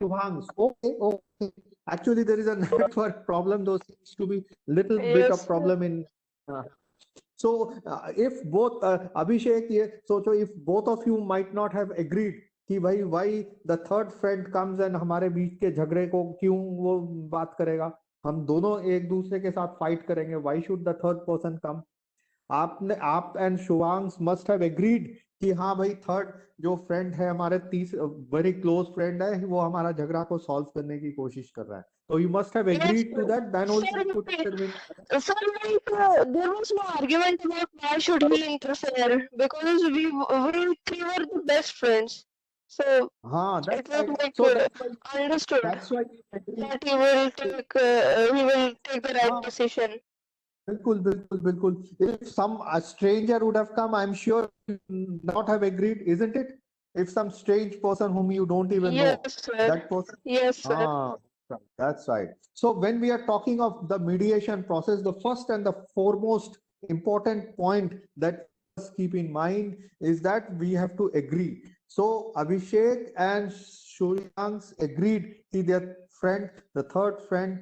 Shubhangs. Okay, okay. Actually, there is a network problem. Those seems to be little bit Yes, of problem in. So if both Abhishek, ये सोचो, if both of you might not have agreed कि भाई why the third friend comes and हमारे बीच के झगड़े को क्यों वो बात करेगा, हम दोनों एक दूसरे के साथ फाइट करेंगे, why should the third person come? आप and Shubhansh must have agreed कि हाँ भाई थर्ड जो फ्रेंड है हमारे वेरी क्लोज फ्रेंड है, वो हमारा झगड़ा को सॉल्व करने की कोशिश कर रहा है, तो you must have agreed to that, then only you could intervene. Sir, like there was no argument about why should he interfere because we three were the best friends. So हाँ, it that's was right. like So understood that's why you agree. that he will take the right हाँ, decision. बिल्कुल बिल्कुल बिल्कुल. If some a stranger would have come, I'm sure you would not have agreed, isn't it? If some strange person whom you don't even know, Yes, sir. that person. Yes, sir. Right, that's right. So when we are talking of the mediation process, the first and the foremost important point that we must keep in mind is that we have to agree. So Abhishek and Shuryansh agreed that their friend, the third friend,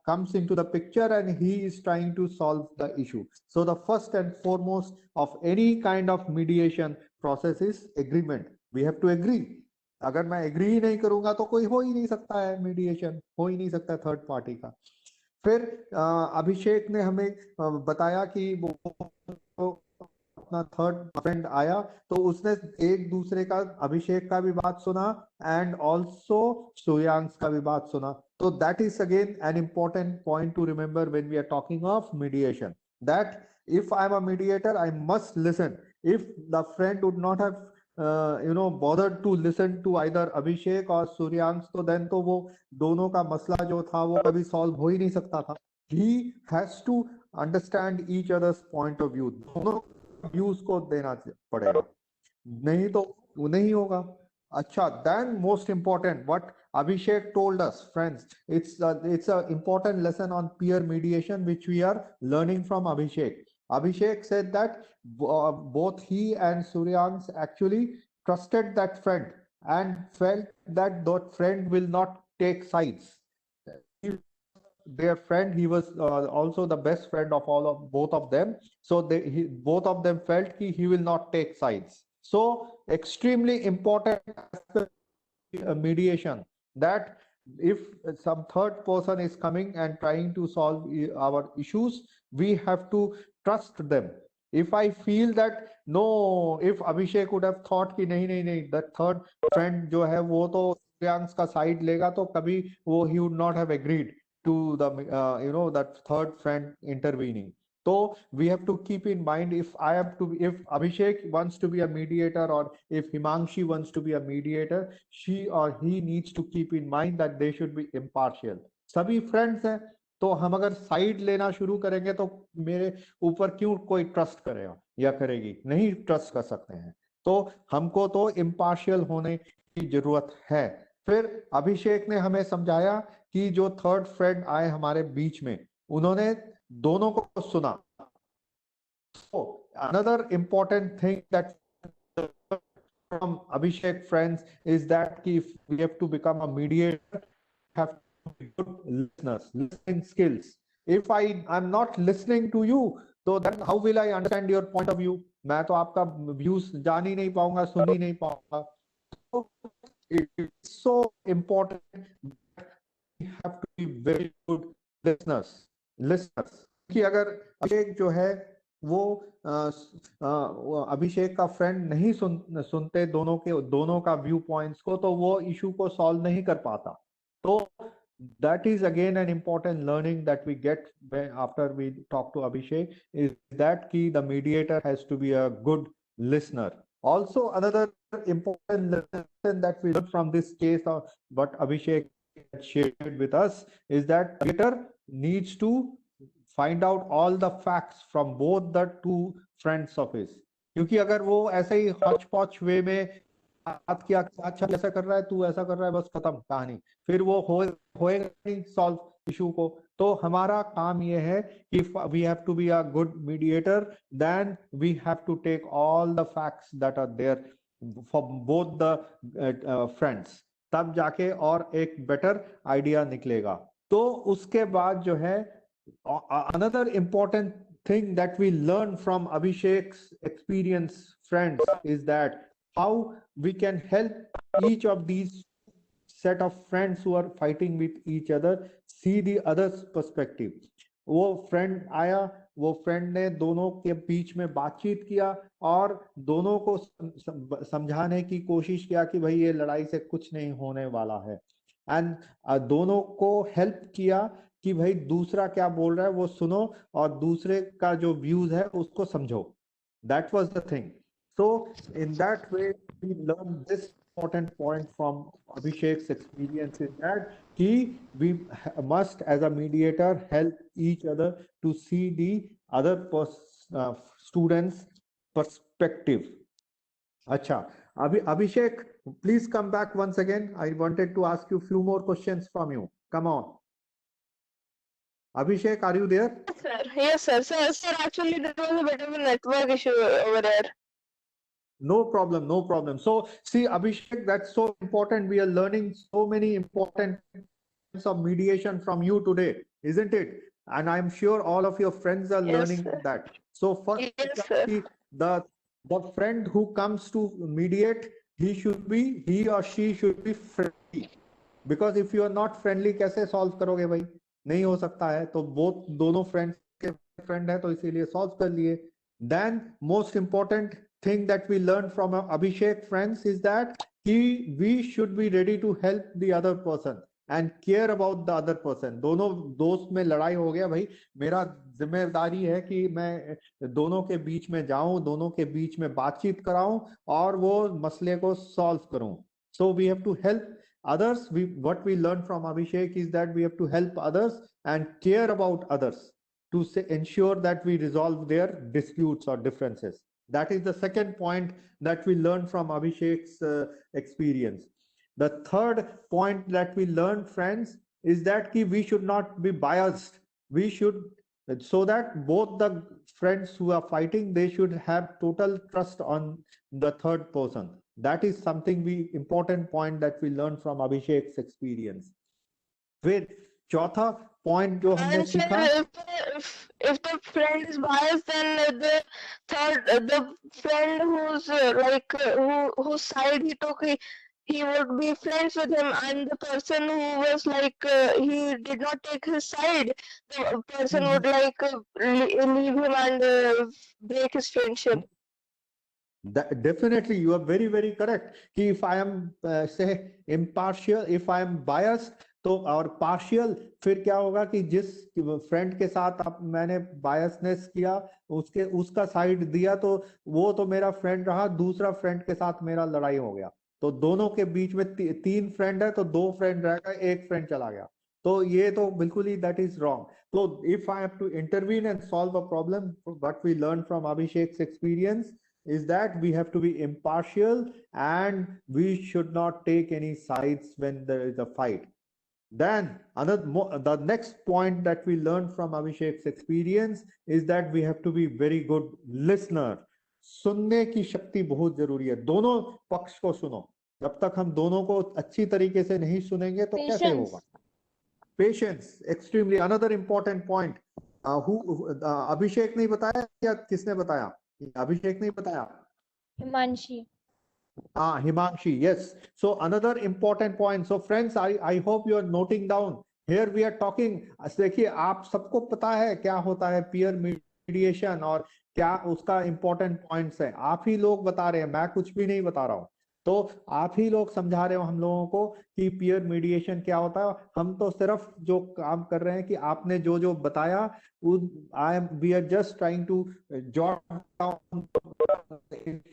comes into the picture and he is trying to solve the issue. So the first and foremost of any kind of mediation process is agreement. We have to agree. अगर मैं agree ही नहीं करूंगा तो कोई हो ही नहीं सकता है, मीडिएशन हो ही नहीं सकता थर्ड पार्टी का. फिर अभिषेक ने हमें बताया कि वो अपना थर्ड फ्रेंड आया तो उसने एक दूसरे का, अभिषेक का भी बात सुना एंड ऑल्सो श्रेयांश का भी बात सुना. तो that is again an important point to remember when we are talking of mediation, that if I am a mediator, I must listen. If the friend would not have bothered to listen to either Abhishek or Suryansh, तो then तो वो दोनों का मसला जो था वो कभी सॉल्व हो ही नहीं सकता था. He has to understand each other's point of view. दोनों व्यूज को देना पड़ेगा, नहीं तो वो नहीं होगा. अच्छा, then most important, what Abhishek told us, friends, it's a important lesson on peer mediation which we are learning from Abhishek. Abhishek said that both he and Suryansh actually trusted that friend and felt that that friend will not take sides. Their friend, he was also the best friend of both of them. So both of them felt he will not take sides. So extremely important mediation that if some third person is coming and trying to solve our issues, we have to trust them. If I feel that no, if Abhishek would have thought कि नहीं नहीं नहीं, the third friend जो है वो तो प्रियांश का side लेगा, तो कभी वो he would not have agreed to the that third friend intervening. So we have to keep in mind, if Abhishek wants to be a mediator, or if Himangshi wants to be a mediator, she or he needs to keep in mind that they should be impartial. सभी friends हैं, तो हम अगर side लेना शुरू करेंगे तो मेरे ऊपर क्यों कोई ट्रस्ट करेगा या करेगी? नहीं ट्रस्ट कर सकते हैं। तो हमको तो इम्पार्शियल होने की जरूरत है। फिर अभिषेक ने हमें समझाया कि जो थर्ड फ्रेंड आए हमारे बीच में, उन्होंने दोनों को सुना। So another important thing that from Abhishek friends is that if we have to become a mediator, have to be good listeners, listening skills. If I'm not listening to you, so then how will I understand your point of view? मैं तो आपका views जान ही नहीं पाऊंगा, सुन ही नहीं पाऊंगा। So it's so important that we have to be very good listeners. कि अगर अभिषेक जो है वो अभिषेक का फ्रेंड नहीं सुनते दोनों का व्यू पॉइंट्स को, तो वो इशू को सॉल्व नहीं कर पाता। तो that is again an important learning that we get after we talk to Abhishek, is that the mediator has to be a good listener. Also, another important lesson that we learned from this case of what Abhishek shared with us is that the mediator needs to find out all the facts from both the two friends of his. क्योंकि अगर वो ऐसे ही Hooch पॉच वे में बात किया, अच्छा ऐसा कर रहा है, तू ऐसा कर रहा है, बस खत्म कहानी, फिर वो होएगा नहीं सॉल्व इशू को। तो हमारा काम ये है कि we have to be a good mediator, then we have to take all the facts that are there for both the friends, तब जाके और एक बेटर आइडिया निकलेगा। तो उसके बाद जो है another important thing that we learn from Abhishek's experience friends is that how we can help each of these set of friends who are fighting with each other see the other's perspective. वो friend आया, वो friend ने दोनों के बीच में बातचीत किया और दोनों को समझाने की कोशिश किया कि भाई ये लड़ाई से कुछ नहीं होने वाला है, एंड दोनों को हेल्प किया कि भाई दूसरा क्या बोल रहा है वो सुनो और दूसरे का जो व्यूज है उसको समझो। That was the thing. So in that way we learned this important point from Abhishek's experience, is that we must as a mediator help each other to see the other students perspective. Acha, Abhishek, please come back once again. I wanted to ask you a few more questions from you. Come on. Abhishek, are you there? Yes, sir. Sir, actually, there was a bit of a network issue over there. No problem, no problem. So, see, Abhishek, that's so important. We are learning so many important things of mediation from you today, isn't it? And I'm sure all of your friends are learning that. So, first, the friend who comes to mediate, he or she should be friendly. Because if you are not friendly, कैसे solve करोगे भाई? नहीं हो सकता है। तो दोनों friends के फ्रेंड है तो इसीलिए सॉल्व कर लिए। Then most important thing that we learned from Abhishek friends is that we should be ready to help the other person and care about the other person. दोनों दोस्त में लड़ाई हो गया भाई, मेरा जिम्मेदारी है कि मैं दोनों के बीच में जाऊं, दोनों के बीच में बातचीत कराऊं और वो मसले को सॉल्व करूं। So we have to help others. What we learned from Abhishek is that we have to help others and care about others to ensure that we resolve their disputes or differences. That is the second point that we learned from Abhishek's experience. The third point that we learned, friends, is that we should not be biased. We should, so that both the friends who are fighting, they should have total trust on the third person. That is something important point that we learned from Abhishek's experience. With चौथा point जो हमने सीखा, if the friend is biased, then the friend who's whose side he took, he would be friends with him, and the person who was like he did not take his side, the person would like leave him and break his friendship. Definitely, you are very, very correct. कि if I am say impartial, if I am biased, तो और partial, फिर क्या होगा कि जिस friend के साथ अब मैंने बायसनेस किया, उसका साइड दिया, तो वो तो मेरा फ्रेंड रहा, दूसरा फ्रेंड के साथ मेरा लड़ाई हो गया, तो दोनों के बीच में तीन फ्रेंड है, तो दो फ्रेंड रहेगा, एक फ्रेंड चला गया, तो ये तो बिल्कुल ही that is wrong. So if I have to intervene and solve a problem, what we learned from Abhishek's experience is that we have to be impartial and we should not take any sides when there is a fight. Then the next point that we learned from Abhishek's experience is that we have to be very good listener. सुनने की शक्ति बहुत जरूरी है, दोनों पक्ष को सुनो. जब तक हम दोनों को अच्छी तरीके से नहीं सुनेंगे तो कैसे होगा? Patience, extremely another important point. अभिषेक नहीं बताया या किसने बताया? अभिषेक नहीं बताया. Himanshi. Himanshi, yes. So another important point. So friends, I hope you are noting down. Here we are talking. देखिए, आप सबको पता है क्या होता है peer mediation और क्या उसका important points है. आप ही लोग बता रहे हैं, मैं कुछ भी नहीं बता रहा हूँ. तो आप ही लोग समझा रहे हो हम लोगों को कि पीयर मीडिएशन क्या होता है. हम तो सिर्फ जो काम कर रहे हैं कि आपने जो जो बताया, we are just trying to jot down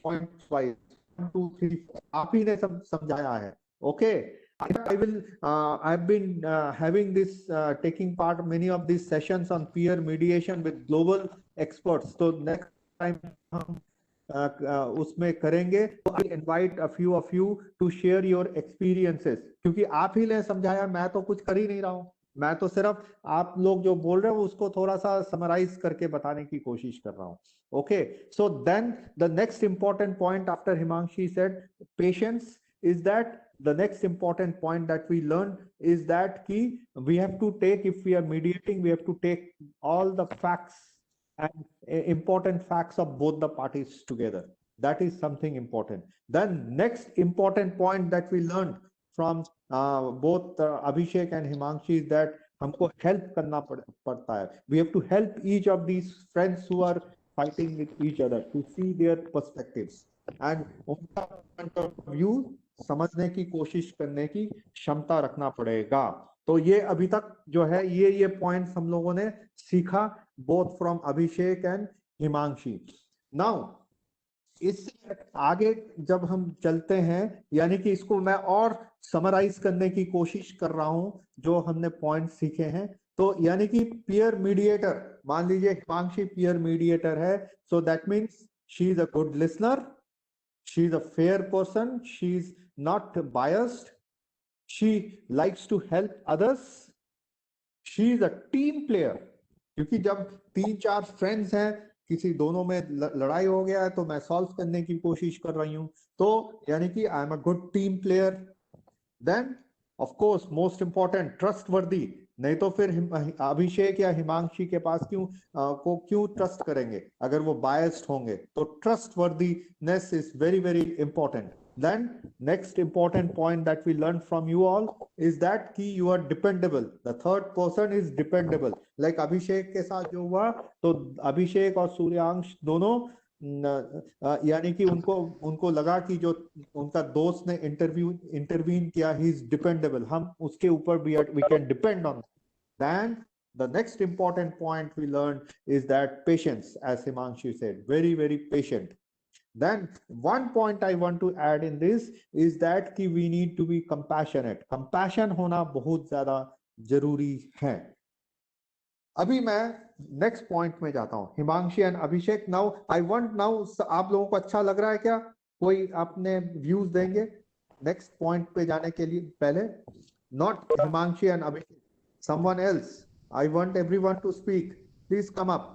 points wise 1 2 3 आप ही ने सब समझाया है. Okay, I've been having this taking part many of these sessions on peer mediation with global experts. So next time हम उसमें करेंगे, तो I invite a few of you to share your experiences, क्योंकि आप ही ने समझाया, मैं तो कुछ कर ही नहीं रहा हूँ, मैं तो सिर्फ आप लोग जो बोल रहे हो उसको थोड़ा सा समराइज करके बताने की कोशिश कर रहा हूँ. Okay, so then the next important point after Himanshi said patience is that the next important point that we learned is that we have to take, if we are mediating, we have to take all the facts and important facts of both the parties together. That is something important. Then next important point that we learned from both Abhishek and Himanshi is that हमको help करना पड़ता है. We have to help each of these friends who are fighting with each other to see their perspectives and उनका point of view समझने की कोशिश करने की क्षमता रखना पड़ेगा. तो ये अभी तक जो है ये पॉइंट्स हम लोगों ने सीखा both from Abhishek and Himanshi. Now इससे आगे जब हम चलते हैं, यानी कि इसको मैं और समराइज करने की कोशिश कर रहा हूं जो हमने पॉइंट सीखे हैं. तो यानी कि पीयर मीडिएटर, मान लीजिए हिमांशी पीयर मीडिएटर है, so that means she is a good listener, she is a fair person, she is not biased, she likes to help others, she is a team player. क्योंकि जब 3-4 friends हैं, किसी दोनों में लड़ाई हो गया है, तो मैं सॉल्व करने की कोशिश कर रही हूं, तो यानी कि I am a good team player. Then of course most important, trustworthy. नहीं तो फिर अभिषेक या हिमांशी के पास क्यों ट्रस्ट करेंगे अगर वो बायस्ड होंगे. तो trustworthiness is very very important. Then next important point that we learned from you all is that you are dependable. The third person is dependable. Like Abhishek के साथ जो हुआ, तो अभिषेक और सूर्यांश दोनों यानी कि उनको लगा कि जो उनका दोस्त ने इंटरवीन किया, he is dependable. हम उसके ऊपर we can depend on. Then the next important point we learned is that patience, as Himanshi said, very very patient. Then one point I want to add in this is that we need to be compassionate. Compassion होना बहुत ज्यादा जरूरी है. अभी मैं next point में जाता हूं. Himanshi and Abhishek, now I want, now आप लोगों को अच्छा लग रहा है क्या? कोई अपने व्यूज देंगे नेक्स्ट पॉइंट पे जाने के लिए पहले? Not Himanshi and Abhishek, someone else. I want everyone to speak. Please come up.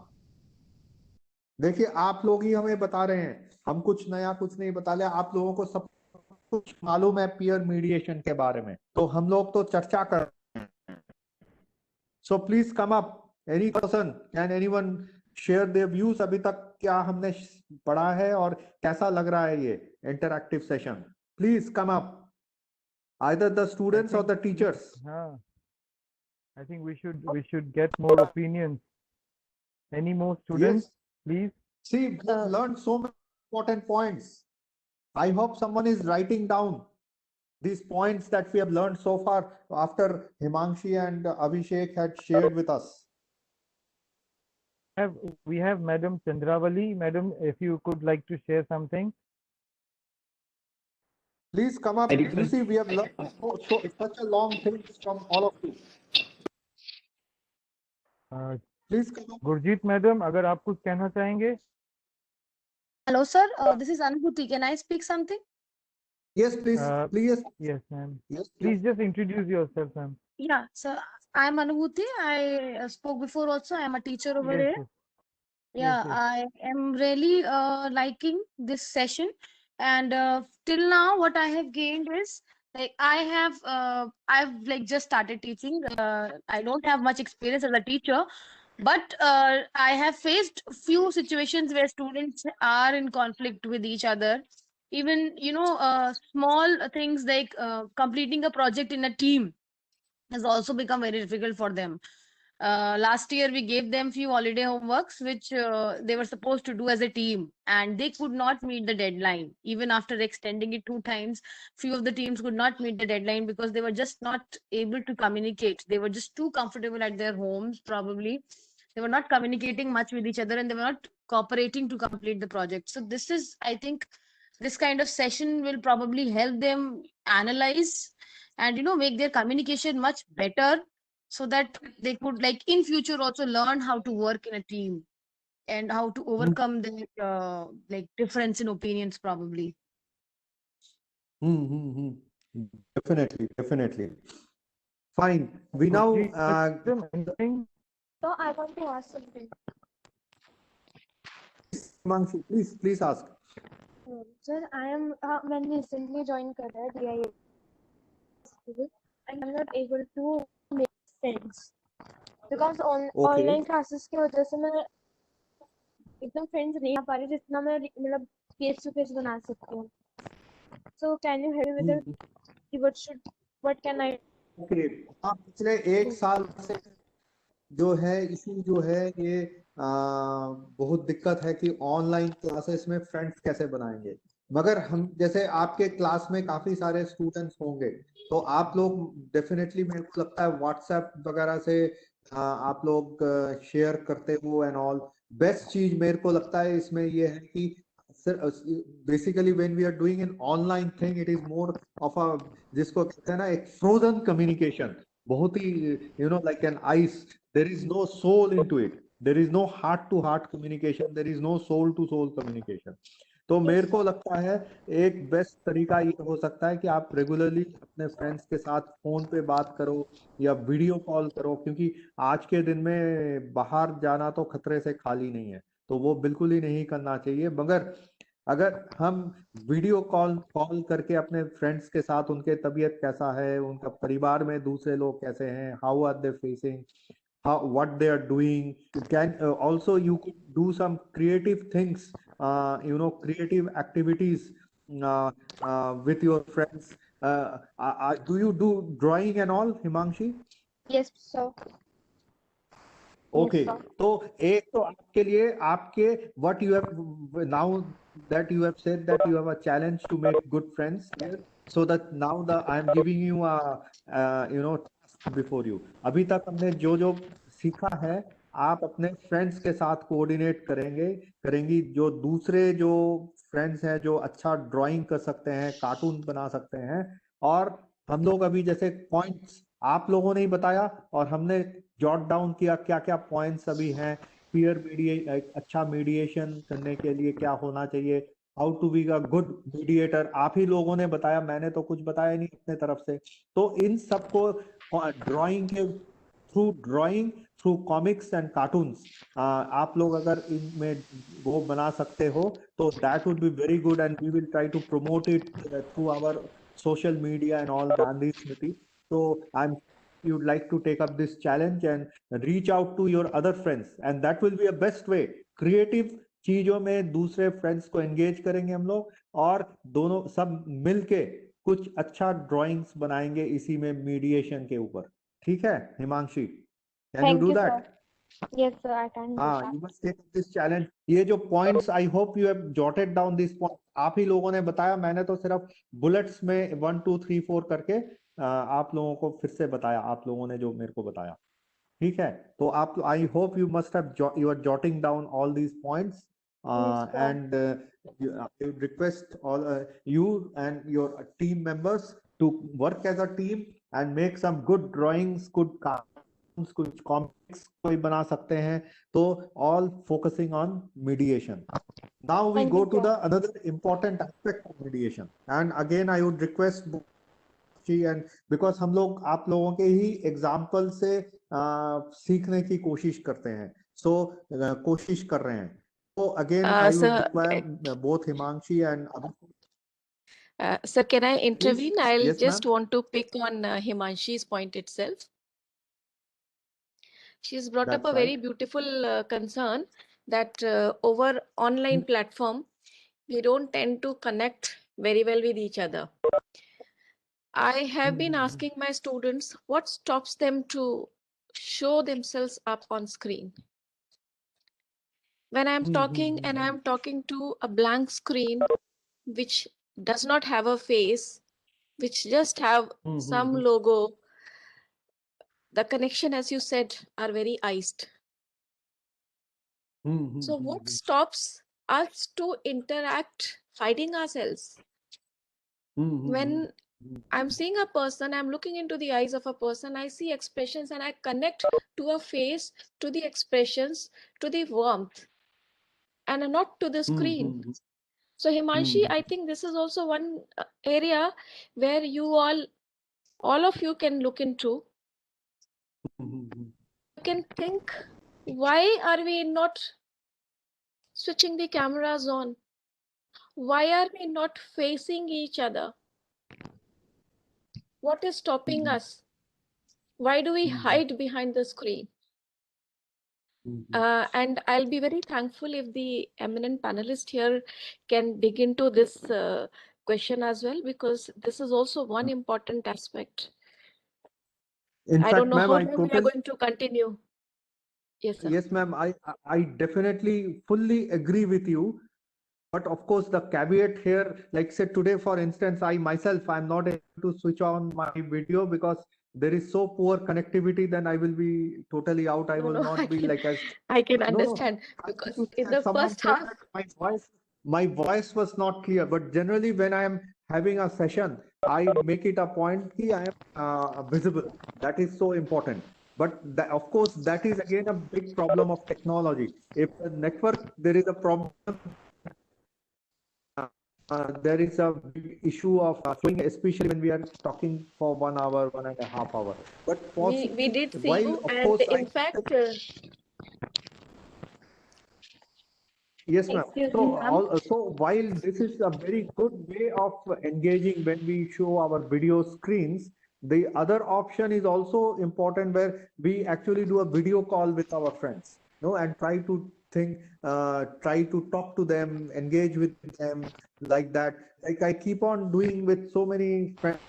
देखिए, आप लोग ही हमें बता रहे हैं, हम कुछ नया कुछ नहीं बता रहे. आप लोगों को सब कुछ मालूम है पीयर मीडिएशन के बारे में, तो हम लोग तो चर्चा कर रहे हैं. So please come up. Any person, can anyone share their views? अभी तक क्या हमने पढ़ा है और कैसा लग रहा है ये interactive session? Please come up. either the students or the think- teachers. I think we should get more opinions. Any more students, Yes. please? See, we've learned so many important points. I hope someone is writing down these points that we have learned so far after Himangshi and Abhishek had shared with us. We have Madam Chandravali. Madam, if you could like to share something. Please come up. You see, we have learned such a long things from all of you. Please come up. Gurjeet Madam, अगर आप कुछ कहना चाहेंगे? Hello, sir. This is Anubhuti. Can I speak something? Yes, please. Please. Yes, ma'am. Yes, Please just introduce yourself, ma'am. Yeah, sir. I'm Anubhuti. I spoke before also. I'm a teacher over Yes, here. yes. Yeah, Yes, yes. I am really liking this session. And till now, what I have gained is like I've like just started teaching. I don't have much experience as a teacher, but I have faced few situations where students are in conflict with each other. Even small things like completing a project in a team has also become very difficult for them. Last year we gave them few holiday homeworks which they were supposed to do as a team, and they could not meet the deadline even after extending it 2 times. Few of the teams could not meet the deadline because they were just not able to communicate. They were just too comfortable at their homes, probably. They were not communicating much with each other, and they were not cooperating to complete the project. So this is, I think, this kind of session will probably help them analyze and make their communication much better, so that they could like in future also learn how to work in a team and how to overcome the like difference in opinions, probably. Definitely, definitely. Fine. We now Madam, anything? So I want to ask something. Himangshi, please ask. Sir, I am when recently joined career DIA school, I am not able to make friends because on Okay. online classes की वजह से मैं एकदम friends नहीं आ पा रही जितना मैं मतलब face to face बना सकती हूँ. So can you help me with it? What can I? Okay. आप पिछले 1 साल से जो है इशू जो है ये बहुत दिक्कत है कि ऑनलाइन क्लासेस में फ्रेंड्स कैसे बनाएंगे. मगर हम जैसे आपके क्लास में काफी सारे स्टूडेंट्स होंगे, तो आप लोग डेफिनेटली, मेरे को लगता है व्हाट्सएप वगैरह से आप लोग शेयर करते हो एंड ऑल. बेस्ट चीज मेरे को लगता है इसमें ये है कि basically when we are doing an online thing, it is more of a, जिसको कहते हैं ना, एक फ्रोजन कम्युनिकेशन. बहुत ही like an ice. There is no soul into it. There is no heart to heart communication. There is no soul to soul communication. तो मेरे को लगता है एक बेस्ट तरीका ये हो सकता है कि आप रेगुलरली अपने फ्रेंड्स के साथ फोन पे बात करो या वीडियो कॉल करो, क्योंकि आज के दिन में बाहर जाना तो खतरे से खाली नहीं है, तो वो बिल्कुल ही नहीं करना चाहिए. मगर अगर हम वीडियो कॉल करके अपने फ्रेंड्स के साथ उनके तबीयत कैसा है, उनका परिवार में दूसरे लोग कैसे हैं, how are they facing, what they are doing, you can also you could do some creative things, creative activities with your friends. Do you do drawing and all, Himangshi? Yes, sir. Okay. तो एक तो आपके लिए आपके what you have now that you have said that you have a challenge to make good friends here, so that now I am giving you a task before you. अभी तक हमने जो सीखा है, आप अपने फ्रेंड्स के साथ कोऑर्डिनेट करेंगी. जो दूसरे जो फ्रेंड्स हैं जो अच्छा ड्राइंग कर सकते हैं, कार्टून बना सकते हैं, और हम लोग अभी जैसे पॉइंट्स आप लोगों ने ही बताया और हमने जॉट डाउन किया क्या क्या पॉइंट्स अभी हैं. पीयर अच्छा मीडिएशन करने के लिए क्या होना चाहिए, how to be a good mediator, आप ही लोगों ने बताया, मैंने तो कुछ बताया नहीं अपने तरफ से. तो इन सबको ड्राइंग के थ्रू कॉमिक्स एंड कार्टून्स आप लोग अगर इनमें वो बना सकते हो तो that would be very good, and we will try to promote it through our social media and all Gandhi Smriti. So you'd like to take up this challenge and reach out to your other friends, and that will be a best way. Creative चीजों में दूसरे friends को engage करेंगे हम लोग, और दोनों सब मिलके कुछ अच्छा ड्राइंग्स बनाएंगे इसी में मीडिएशन के ऊपर, ठीक है Himanshi? Can you Thank do you, that? sir. Yes, sir, I can do हाँ, that. You must take this challenge. ये जो points, I hope you have jotted down this point, आप ही लोगों ने बताया, मैंने तो सिर्फ बुलेट्स में 1 2 3 4 करके आप लोगों को फिर से बताया, आप लोगों ने जो मेरे को बताया, ठीक है? तो आप, I hope you must have, you are jotting down all these points, Yes, sir. and I would request all you and your team members to work as a team and make some good drawings, good cartoons, कुछ comics कोई बना सकते हैं, तो all focusing on mediation. Now we Thank go you, to sir. the another important aspect of mediation, and again I would request and because हम लोग आप लोगों के ही एग्जाम्पल से सीखने की कोशिश करते हैं, सो कोशिश कर रहे हैं, तो again I would Sir, require both Himanshi and sir, can I intervene? I'll yes just ma'am, want to pick on Himanshi's point itself. She's brought up that's a very right. beautiful concern that over online platform, we don't tend to connect very well with each other. I have been asking my students what stops them to show themselves up on screen. When I'm talking and I'm talking to a blank screen, which does not have a face, which just have some logo, the connection, as you said, are very iced. So what stops us to interact fighting ourselves? When I'm seeing a person, I'm looking into the eyes of a person, I see expressions and I connect to a face, to the expressions, to the warmth, and not to the screen. So Himanshi, I think this is also one area where you all of you can look into. You can think, why are we not switching the cameras on? Why are we not facing each other? What is stopping us? Why do we hide behind the screen? And I'll be very thankful if the eminent panelist here can dig into this question as well, because this is also one important aspect. In I fact, don't know ma'am, how I long we are totally, going to continue. Yes, sir. yes ma'am, I definitely fully agree with you. But of course, the caveat here, like say today, for instance, I myself, I'm not able to switch on my video because there is so poor connectivity, then I will be totally out. I will not be like as, I can no, understand, I because think in the someone first said half, that my voice was not clear, but generally when I am having a session, I make it a point that I am visible. That is so important. But that, of course, that is again a big problem of technology. If the network, there is a problem, there is a big issue of showing, especially when we are talking for 1 hour, 1.5 hours. But we did see while you, of and course in fact, yes, ma'am. Excuse me, ma'am. So while this is a very good way of engaging when we show our video screens, the other option is also important where we actually do a video call with our friends, and try to try to talk to them, engage with them like that. Like I keep on doing with so many friends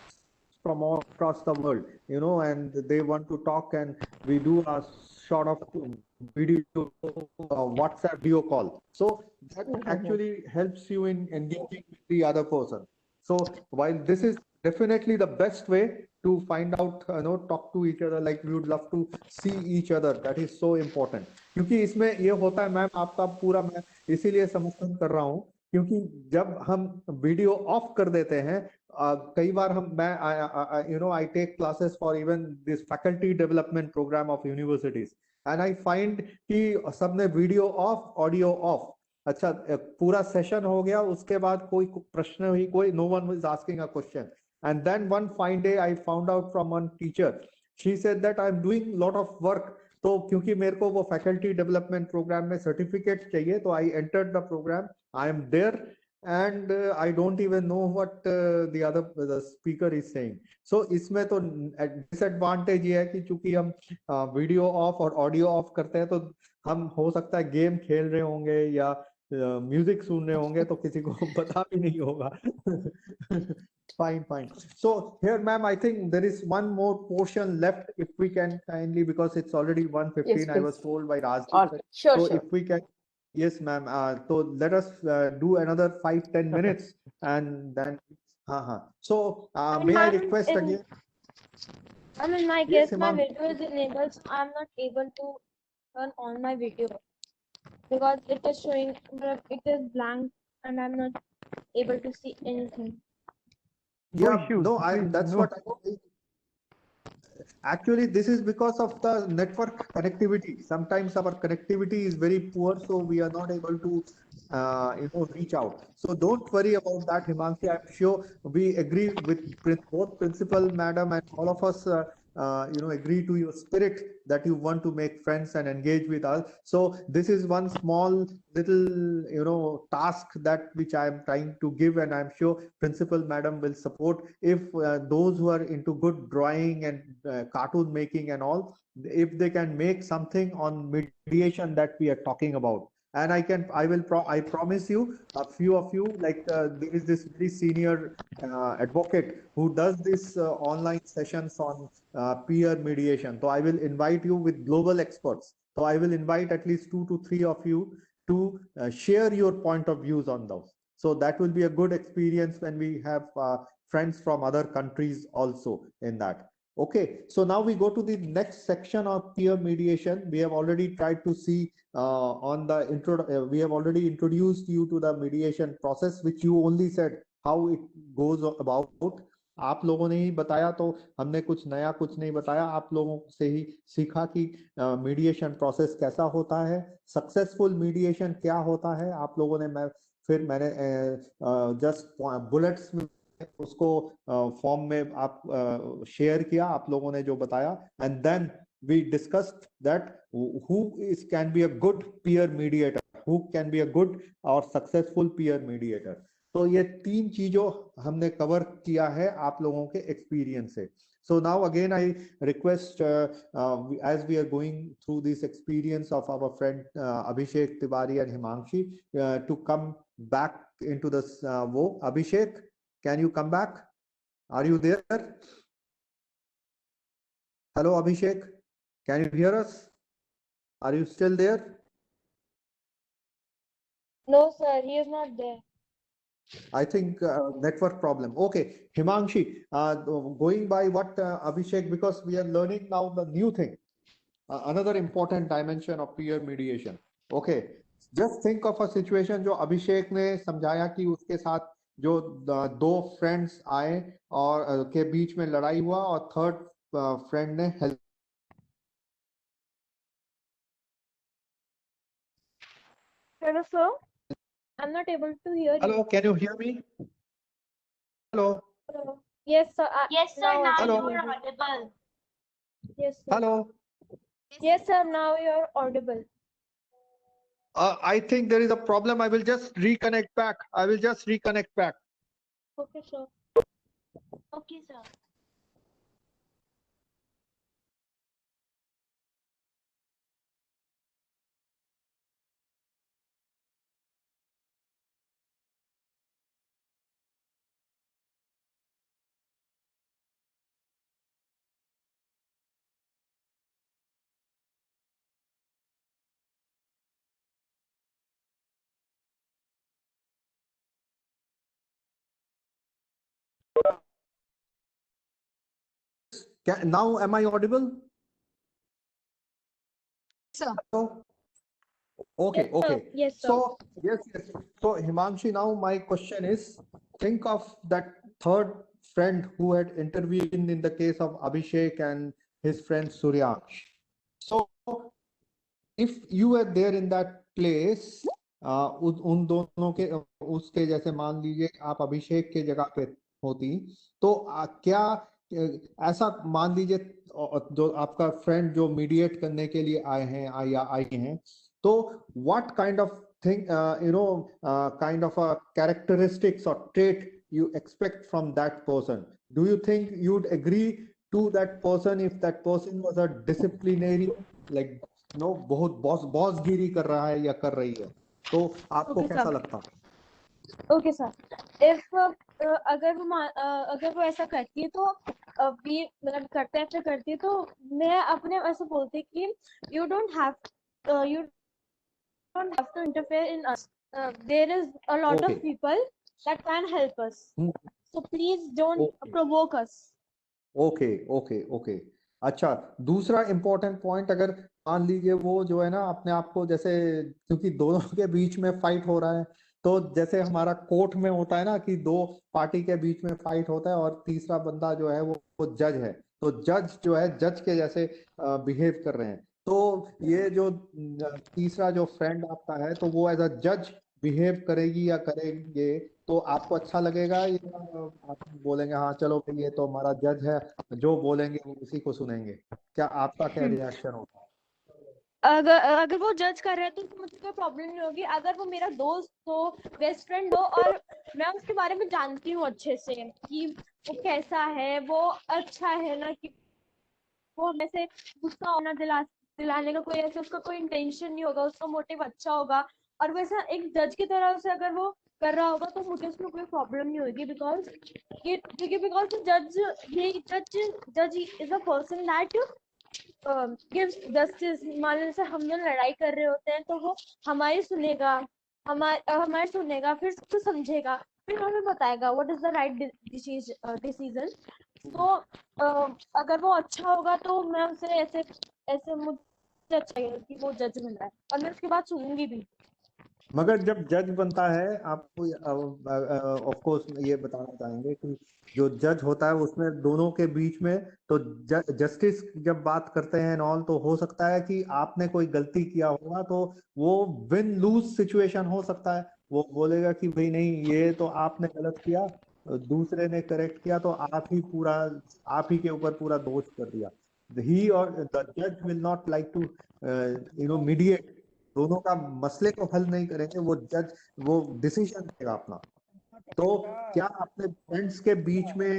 from all across the world, and they want to talk, and we do a sort of video WhatsApp video call. So that actually helps you in engaging with the other person. So while this is definitely the best way to find out, talk to each other, like we would love to see each other. That is so important. क्योंकि इसमें ये होता है ma'am, आपका पूरा मैं इसीलिए समर्थन कर रहा हूँ, क्योंकि जब हम वीडियो ऑफ कर देते हैं, कई बार I take classes for even this faculty development program of universities, and I find कि सबने वीडियो ऑफ, ऑडियो ऑफ, अच्छा पूरा सेशन हो गया, उसके बाद कोई प्रश्न ही कोई, no one was asking a question. And then one fine day I found out from one teacher, she said that I'm doing lot of work. तो क्योंकि मेरे को वो फैकल्टी डेवलपमेंट प्रोग्राम में सर्टिफिकेट चाहिए, तो I entered the program, I am there, and I don't even know what the speaker is saying. So इसमें तो disadvantage ये है कि चूंकि हम वीडियो ऑफ और ऑडियो ऑफ करते हैं, तो हम हो सकता है गेम खेल रहे होंगे या म्यूजिक सुन रहे होंगे तो किसी को पता भी नहीं होगा. Fine. So here, ma'am, I think there is one more portion left. If we can kindly, because it's already 1:15, Yes, I was please. told by Rajdeep. All right. Sure, So sure. if we can, yes, ma'am. So let us do another 5-10 minutes, and then. So And may I ma'am, request again? I mean, I Yes, guess my Himang. video is enabled, so I'm not able to turn on my video because it is showing, it is blank and I'm not able to see anything. No Yeah, issues. no, Please, that's no. what I. Actually, this is because of the network connectivity. Sometimes our connectivity is very poor, so we are not able to, reach out. So don't worry about that, Himanshi. I'm sure we agree with both principal, madam, and all of us. Agree to your spirit that you want to make friends and engage with us. So this is one small little, task that which I am trying to give, and I'm sure principal, madam will support. If those who are into good drawing and cartoon making and all, if they can make something on mediation that we are talking about. And I promise you, a few of you, like there is this very senior advocate who does this online sessions on peer mediation. So I will invite you with global experts. So I will invite at least 2 to 3 of you to share your point of views on those. So that will be a good experience when we have friends from other countries also in that. Okay, so now we go to the next section of peer mediation. We have already tried to see on the intro, we have already introduced you to the mediation process, which you only said how it goes about. आप लोगों ने ही बताया, तो हमने कुछ नया कुछ नहीं बताया. आप लोगों से ही सीखा कि मीडिएशन प्रोसेस कैसा होता है, सक्सेसफुल मीडिएशन क्या होता है. आप लोगों ने मैंने जस्ट बुलेट्स में उसको फॉर्म में आप शेयर किया, आप लोगों ने जो बताया. And then we discussed that who can be a good peer mediator, who can be a good और सक्सेसफुल पीयर मीडिएटर. तो ये 3 चीजों हमने कवर किया है आप लोगों के एक्सपीरियंस से. So now again I request as we are going through this experience of our friend Abhishek Tiwari and Himangshi to come back into this Abhishek, can you come back? Are you there? Hello Abhishek, can you hear us? Are you still there? No, sir, he is not there. I think network problem. Okay, Himangshi, going by what Abhishek, because we are learning now the new thing, another important dimension of peer mediation. Okay, just think of a situation जो अभिषेक ने समझाया कि उसके साथ जो 2 friends आए और के बीच में लड़ाई हुआ और थर्ड फ्रेंड ने help. Hello, sir. I'm not able to hear you. Hello, can you hear me? Hello. Hello. Yes, sir. Yes, sir. Now Hello. you are audible. Yes, sir. Hello. Yes, sir. Now you're audible. I think there is a problem. I will just reconnect back. Okay, sir. Okay, sir. Now am I audible? Sir. Okay, Yes, sir. okay. Yes, sir. So yes. So Himanshi, now my question is, think of that third friend who had intervened in the case of Abhishek and his friend Suryansh. So if you were there in that place, उन दोनों के उसके जैसे मान लीजिए आप अभिषेक के जगह पे होती, तो क्या ऐसा मान लीजिए जो आपका फ्रेंड जो मीडिएट करने के लिए आए हैं या आई हैं, तो what kind of thing kind of a characteristics or trait you expect from that person? Do you think you'd agree to that person if that person was a disciplinary, like बहुत बॉसगिरी कर रहा है या कर रही है, तो आपको Okay, कैसा sir. लगता? ओके सर, इफ अगर वो ऐसा करती है तो भी मतलब करते हैं, फिर करती है तो मैं अपने ऐसे बोलती कि you don't have to interfere in us. There is a lot Okay. of people that can help us. Hmm. So please don't Okay. provoke us. Okay okay okay. अच्छा, दूसरा इम्पोर्टेंट पॉइंट, अगर मान लीजिए वो जो है ना अपने आप को जैसे, क्योंकि दोनों के बीच में फाइट हो रहा है, तो जैसे हमारा कोर्ट में होता है ना कि दो पार्टी के बीच में फाइट होता है और तीसरा बंदा जो है वो जज है, तो जज जो है जज के जैसे बिहेव कर रहे हैं, तो ये जो तीसरा जो फ्रेंड आपका है तो वो एज अ जज बिहेव करेगी या करेंगे, तो आपको अच्छा लगेगा या आप बोलेंगे हाँ चलो भाई ये तो हमारा जज है, जो बोलेंगे वो उसी को सुनेंगे? क्या आपका क्या रिएक्शन होगा? अगर वो जज कर रहे हैं तो मुझे कोई प्रॉब्लम नहीं होगी। अगर वो मेरा दोस्त हो, बेस्ट फ्रेंड हो और मैं उसके बारे में जानती हूँ अच्छे से कि वो कैसा है, वो अच्छा है ना, कि वो हमें से गुस्सा होना दिलाने का कोई ऐसा उसका कोई इंटेंशन नहीं होगा, उसका मोटिव अच्छा होगा और वैसा एक जज की तरह से अगर वो कर रहा होगा तो मुझे उसमें कोई प्रॉब्लम नहीं होगी। बिकॉज जज is a person that gives justice. मान लो जैसे हम लोग लड़ाई कर रहे होते हैं तो वो हमारी सुनेगा, हमारी सुनेगा, फिर उसको समझेगा, फिर हमें बताएगा what is the right decision. तो अगर वो अच्छा होगा तो मैं उसे ऐसे ऐसे मुझे अच्छा लगेगा कि वो जज बन रहा है और मैं उसकी बात सुनूंगी भी। मगर जब जज बनता है, आपको ऑफ कोर्स ये बताना चाहेंगे कि जो जज होता है उसमें दोनों के बीच में, तो जस्टिस जब बात करते हैं ऑल, तो हो सकता है कि आपने कोई गलती किया होगा तो वो विन लूज सिचुएशन हो सकता है, वो बोलेगा कि भाई नहीं ये तो आपने गलत किया, दूसरे ने करेक्ट किया, तो आप ही के ऊपर पूरा दोष कर दिया। ही और द जज will not like to mediate, दोनों का मसले को हल नहीं करेंगे, वो जज वो डिसीजन देगा अपना। तो क्या अपने फ्रेंड्स के बीच में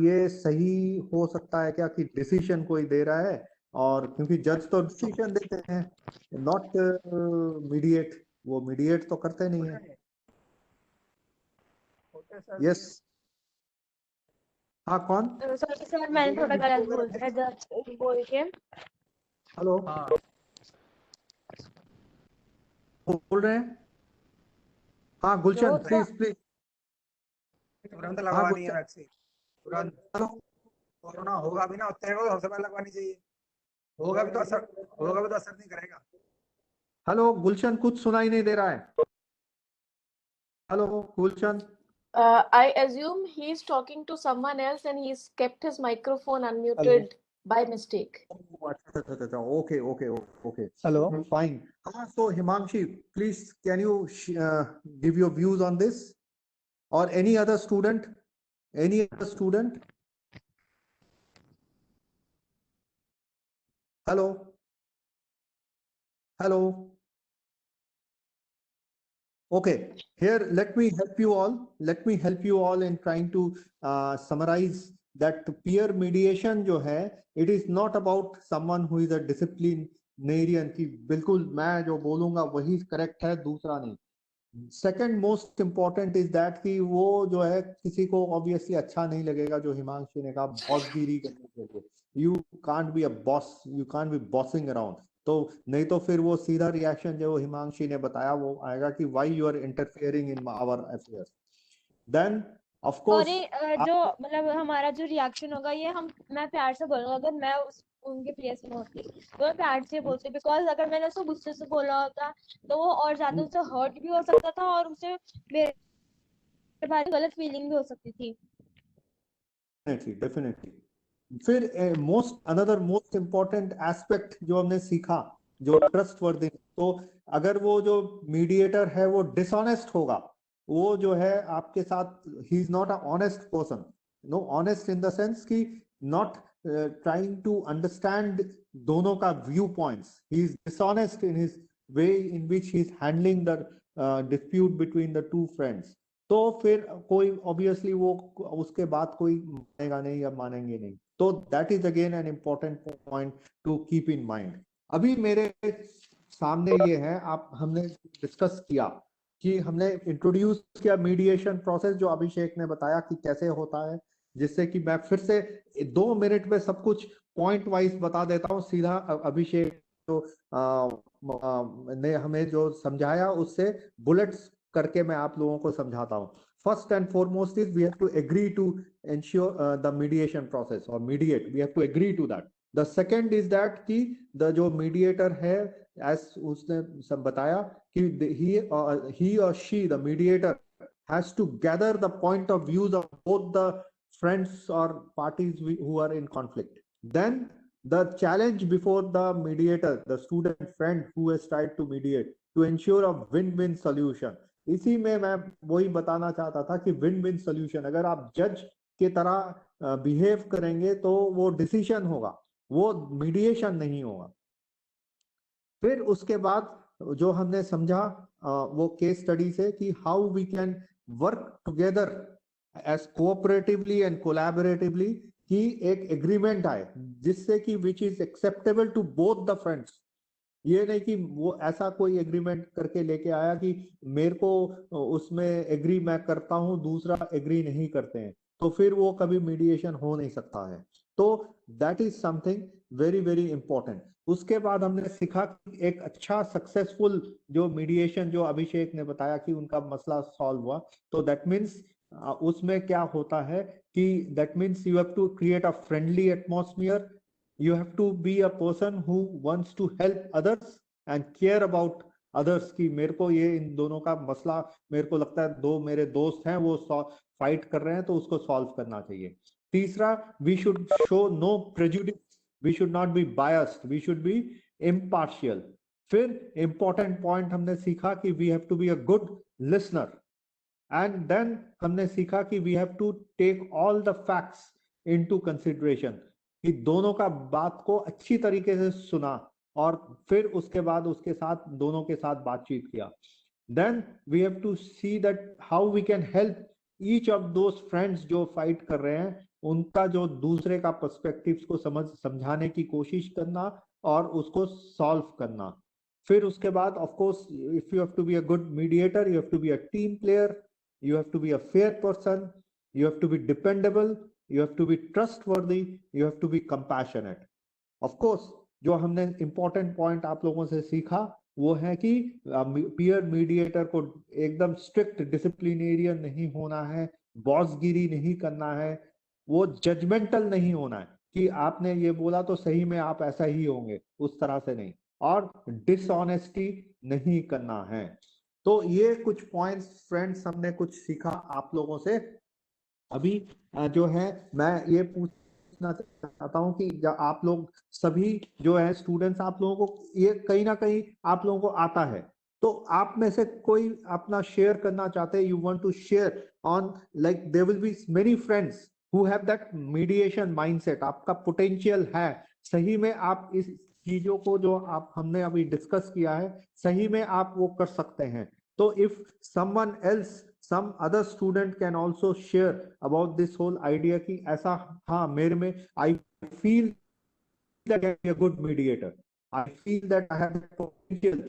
ये सही हो सकता है क्या कि डिसीजन कोई दे रहा है, और क्योंकि जज तो डिसीजन देते हैं, नॉट मीडिएट, वो मीडिएट तो करते नहीं है। यस, हाँ कौन? सॉरी सर, मैंने थोड़ा गलत बोल दिया जज बोल के। हेलो, बोल रहे हैं? हाँ गुलशन, प्लीज प्लीज। तुरंत लगवानी है वैक्सीन, तुरंत। कोरोना होगा भी ना, तेरे को सबसे पहले लगवानी चाहिए, होगा भी तो असर नहीं करेगा। हेलो गुलशन, कुछ सुनाई नहीं दे रहा है। Hello Gulshan. I assume he's talking to someone else and he's kept his microphone unmuted by mistake. Okay, okay, okay. Hello. Fine. So Himanshi, please, can you give your views on this, or any other student? Any other student? Hello. Hello. Okay, here let me help you all. Let me help you all in trying to summarize that peer mediation जो है, it is not about someone who is a disciplinarian कि बिल्कुल मैं जो बोलूंगा वही correct है, दूसरा नहीं। Second most important is that कि वो जो है किसी को ऑब्वियसली अच्छा नहीं लगेगा, जो हिमांशी ने कहा बॉसगिरी करने के लिए। You can't be a boss, you can't be bossing around, तो नहीं तो फिर वो सीधा रिएक्शन जो हिमांशी ने बताया वो आएगा कि why you are interfering in our affairs. Then of course जो मतलब हमारा जो रिएक्शन होगा ये मैं प्यार से बोलूंगा। अगर मैं उनके प्लेस में होती तो मैं प्यार से बोलती, बिकॉज अगर मैंने उसको गुस्से से बोला होता तो वो और ज्यादा उसे हर्ट भी हो सकता था और उसे मेरे बारे में गलत फीलिंग भी हो सकती थी। डेफिनेटली। फिर अनदर मोस्ट इम्पोर्टेंट एस्पेक्ट जो हमने सीखा, जो ट्रस्ट वर्दी, तो अगर वो जो मीडिएटर है वो डिसऑनेस्ट होगा, वो जो है आपके साथ, he is not a honest person, no honest in the sense कि नॉट ट्राइंग टू अंडरस्टैंड दोनों का view points, he is dishonest in his way in which he is handling the dispute between the two friends, तो फिर कोई obviously वो उसके बाद कोई मानेगा नहीं या मानेंगे नहीं। तो that is again an important point to keep in mind. अभी मेरे सामने ये है, आप हमने डिस्कस किया कि हमने इंट्रोड्यूस किया मीडिएशन प्रोसेस, जो अभिषेक ने बताया कि कैसे होता है, जिससे कि मैं फिर से 2 मिनट में सब कुछ पॉइंट वाइज बता देता हूँ। सीधा अभिषेक जो ने हमें जो समझाया उससे बुलेट्स करके मैं आप लोगों को समझाता हूँ। First and foremost is we have to agree to ensure the mediation process or mediate. We have to agree to that. The second is that कि the जो mediator है, as उसने सब बताया कि he or she, the mediator, has to gather the point of views of both the friends or parties who are in conflict. Then the challenge before the mediator, the student friend who has tried to mediate, to ensure a win-win solution. इसी में मैं वही बताना चाहता था कि win win solution, अगर आप जज के तरह बिहेव करेंगे तो वो डिसीजन होगा, वो मीडिएशन नहीं होगा। फिर उसके बाद जो हमने समझा वो केस स्टडी से कि how we can work together as cooperatively and collaboratively, कि एक एग्रीमेंट आए जिससे कि which is acceptable to both the friends. ये नहीं कि वो ऐसा कोई एग्रीमेंट करके लेके आया कि मेरे को उसमें एग्री मैं करता हूं, दूसरा एग्री नहीं करते हैं, तो फिर वो कभी मीडिएशन हो नहीं सकता है। तो that is something very very important. उसके बाद हमने सीखा कि एक अच्छा सक्सेसफुल जो मीडिएशन, जो अभिषेक ने बताया कि उनका मसला सॉल्व हुआ, तो दैट मीन्स उसमें क्या होता है कि that means you have to create a friendly atmosphere, you have to be a person who wants to help others and care about others, कि मेरे को ये इन दोनों का मसला, मेरे को लगता है दो मेरे दोस्त हैं वो फाइट कर रहे हैं तो उसको सॉल्व करना चाहिए। तीसरा, we should show no prejudice, we should not be biased, we should be impartial। फिर important point हमने सीखा कि we have to be a good listener, and then हमने सीखा कि we have to take all the facts into consideration, कि दोनों का बात को अच्छी तरीके से सुना और फिर उसके बाद उसके साथ दोनों के साथ बातचीत किया। Then we have to see that how we can help each of those friends जो फाइट कर रहे हैं, उनका जो दूसरे का पर्सपेक्टिव्स को समझाने की कोशिश करना और उसको सॉल्व करना। फिर उसके बाद of course if you have to be a good mediator, you have to be a team player, you have to be a fair person, you have to be dependable, you have to be trustworthy, you have to be compassionate। of course जो हमने important point आप लोगों से सीखा वो है कि peer mediator को एकदम strict disciplinarian नहीं होना है, बॉसगिरी नहीं करना है, वो judgmental नहीं होना है कि आपने ये बोला तो सही में आप ऐसा ही होंगे, उस तरह से नहीं, और dishonesty नहीं करना है। तो ये कुछ पॉइंट्स फ्रेंड्स हमने कुछ सीखा आप लोगों से। अभी जो है मैं ये पूछना चाहता हूं कि आप लोग सभी जो है स्टूडेंट्स, आप लोगों को ये कहीं ना कहीं आप लोगों को आता है, तो आप में से कोई अपना शेयर करना चाहते हैं, you want to share on, like there will be many friends who have that mediation mindset, आपका पोटेंशियल है, सही में आप इस चीजों को जो आप हमने अभी डिस्कस किया है सही में आप वो कर सकते हैं। तो if someone else, some other student can also share about this whole idea कि ऐसा हाँ मेरे में I feel that I am a good mediator, I feel that I have the potential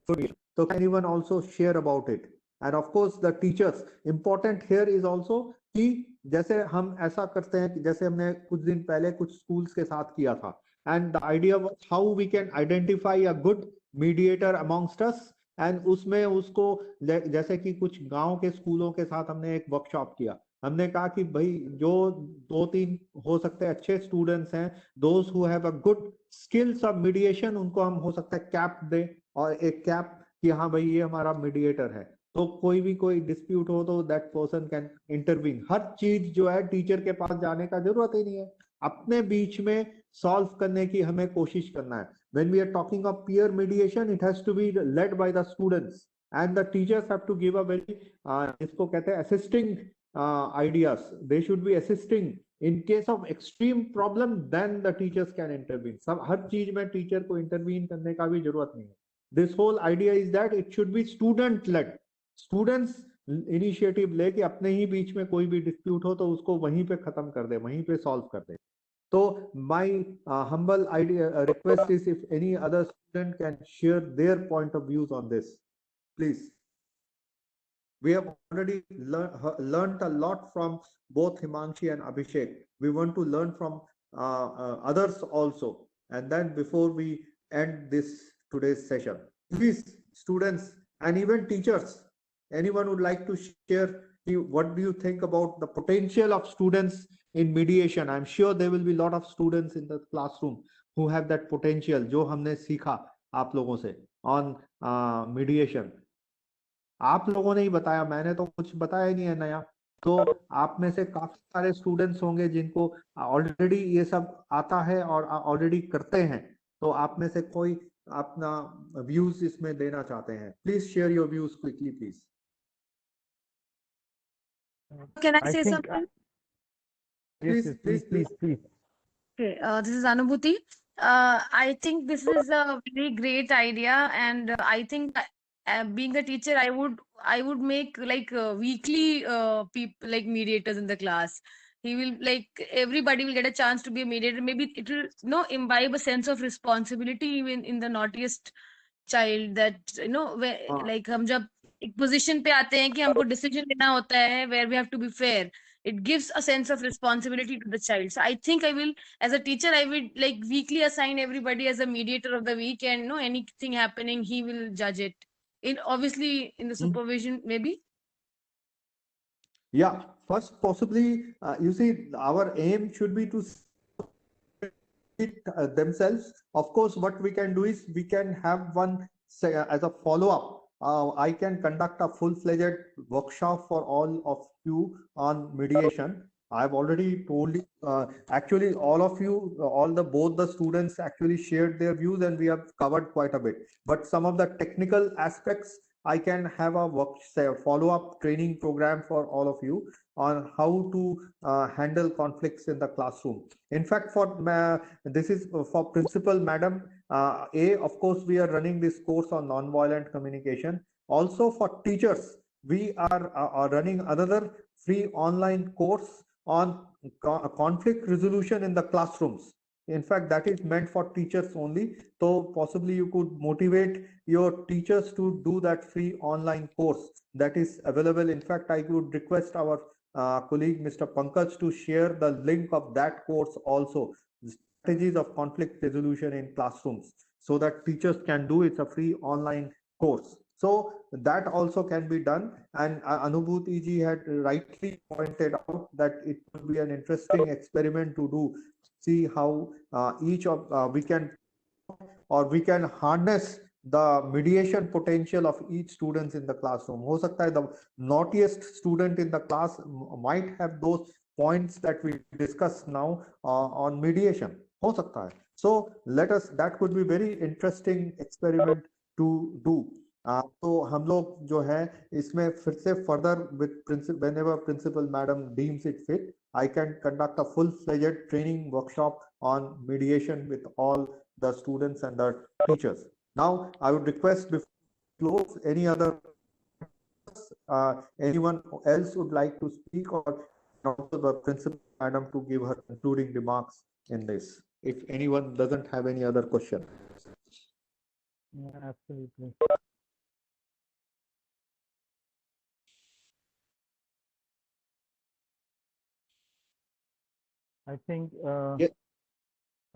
for it, so can anyone also share about it? And of course the teachers, important here is also कि जैसे हम ऐसा करते हैं कि जैसे हमने कुछ दिन पहले कुछ schools के साथ किया था, and the idea was how we can identify a good mediator amongst us, and उसमें उसको जैसे कि कुछ गांव के स्कूलों के साथ हमने एक वर्कशॉप किया, हमने कहा कि भाई जो 2-3 हो सकते हैं अच्छे स्टूडेंट्स हैं, those who have a good skills of mediation, उनको हम हो सकता है कैप दें, और एक कैप कि हाँ भाई ये हमारा मीडिएटर है, तो कोई डिस्प्यूट हो तो दैट पर्सन कैन इंटरवीन। हर चीज जो है टीचर के पास जाने का जरूरत ही नहीं है, अपने बीच में सॉल्व करने की हमें कोशिश करना है। When we are talking of peer mediation, it has to be led by the students, and the teachers have to give a very इसको कहते हैं assisting ideas, they should be assisting in case of extreme problem, then the teachers can intervene। सब हर चीज में teacher को intervene करने का भी जरूरत नहीं है। This whole idea is that it should be student led, students initiative ले कि अपने ही बीच में कोई भी डिस्प्यूट हो तो उसको वहीं पे खत्म कर दे, वहीं पे सॉल्व कर दे। So my humble request is if any other student can share their point of views on this, please. We have already learned a lot from both Himanshi and Abhishek. We want to learn from others also. And then before we end this today's session, please, students and even teachers, anyone would like to share what do you think about the potential of students in mediation? I'm sure there will be a lot of students in the classroom who have that potential, जो हमने सीखा आप लोगों से on mediation. आप लोगों ने ही बताया, मैंने तो कुछ बताया ही नहीं है नया. तो आप में से काफी सारे स्टूडेंट्स होंगे जिनको ऑलरेडी ये सब आता है और ऑलरेडी करते हैं. तो आप में से कोई अपना व्यूज इसमें देना चाहते हैं, please share your views quickly please. Can I say think, something? Yes, yes, please. Okay, this is Anubhuti. I think this is a very great idea, and I think being a teacher, I would make like weekly people like mediators in the class. He will like everybody will get a chance to be a mediator. Maybe it will imbibe a sense of responsibility even in the naughtiest child, that where like हम जब एक position पे आते हैं कि हमको decision लेना होता है where we have to be fair. It gives a sense of responsibility to the child. So I think I will, as a teacher, I will like weekly assign everybody as a mediator of the week, and anything happening, he will judge it. Obviously in the supervision, maybe. Yeah, first possibly, you see, our aim should be to themselves. Of course, what we can do is we can have one say, as a follow-up. I can conduct a full-fledged workshop for all of you on mediation. I've already told you, actually all of you, both the students actually shared their views and we have covered quite a bit. But some of the technical aspects, I can have a follow-up training program for all of you on how to handle conflicts in the classroom. In fact, this is for principal madam. Of course, we are running this course on nonviolent communication. Also for teachers, we are running another free online course on conflict resolution in the classrooms. In fact, that is meant for teachers only. So possibly you could motivate your teachers to do that free online course that is available. In fact, I would request our colleague Mr. Pankaj to share the link of that course also, strategies of conflict resolution in classrooms, so that teachers can do it. It's a free online course. So that also can be done. And Anubhuti ji had rightly pointed out that it would be an interesting experiment to do, see how each of we can harness the mediation potential of each student in the classroom. हो सकता है the naughtiest student in the class might have those points that we discussed now on mediation. हो सकता है. So that could be very interesting experiment to do. तो हम लोग जो है इसमें फिर से further with whenever principal madam deems it fit, I can conduct a full-fledged training workshop on mediation with all the students and the teachers. Now, I would request before we close, any other anyone else would like to speak, or also the principal madam to give her concluding remarks in this, if anyone doesn't have any other question. Yeah, absolutely. I think, I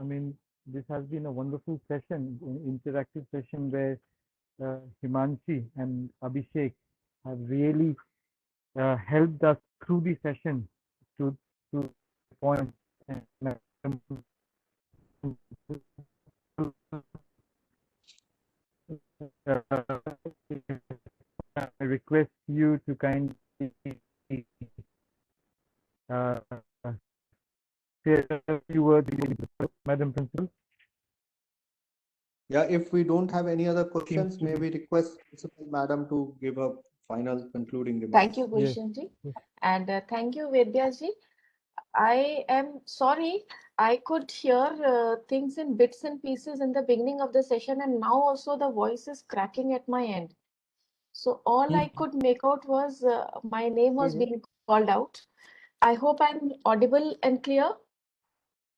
mean, this has been a wonderful session, an interactive session where Himanshi and Abhishek have really helped us through the session to point. I request you to kindly say a few words, Madam Principal. Yeah, if we don't have any other questions, may we request Principal Madam to give a final concluding remarks. Thank you, Bhushan ji. And thank you, Vedya ji. I am sorry, I could hear things in bits and pieces in the beginning of the session, and now also the voice is cracking at my end. So all I could make out was my name was being called out. I hope I'm audible and clear.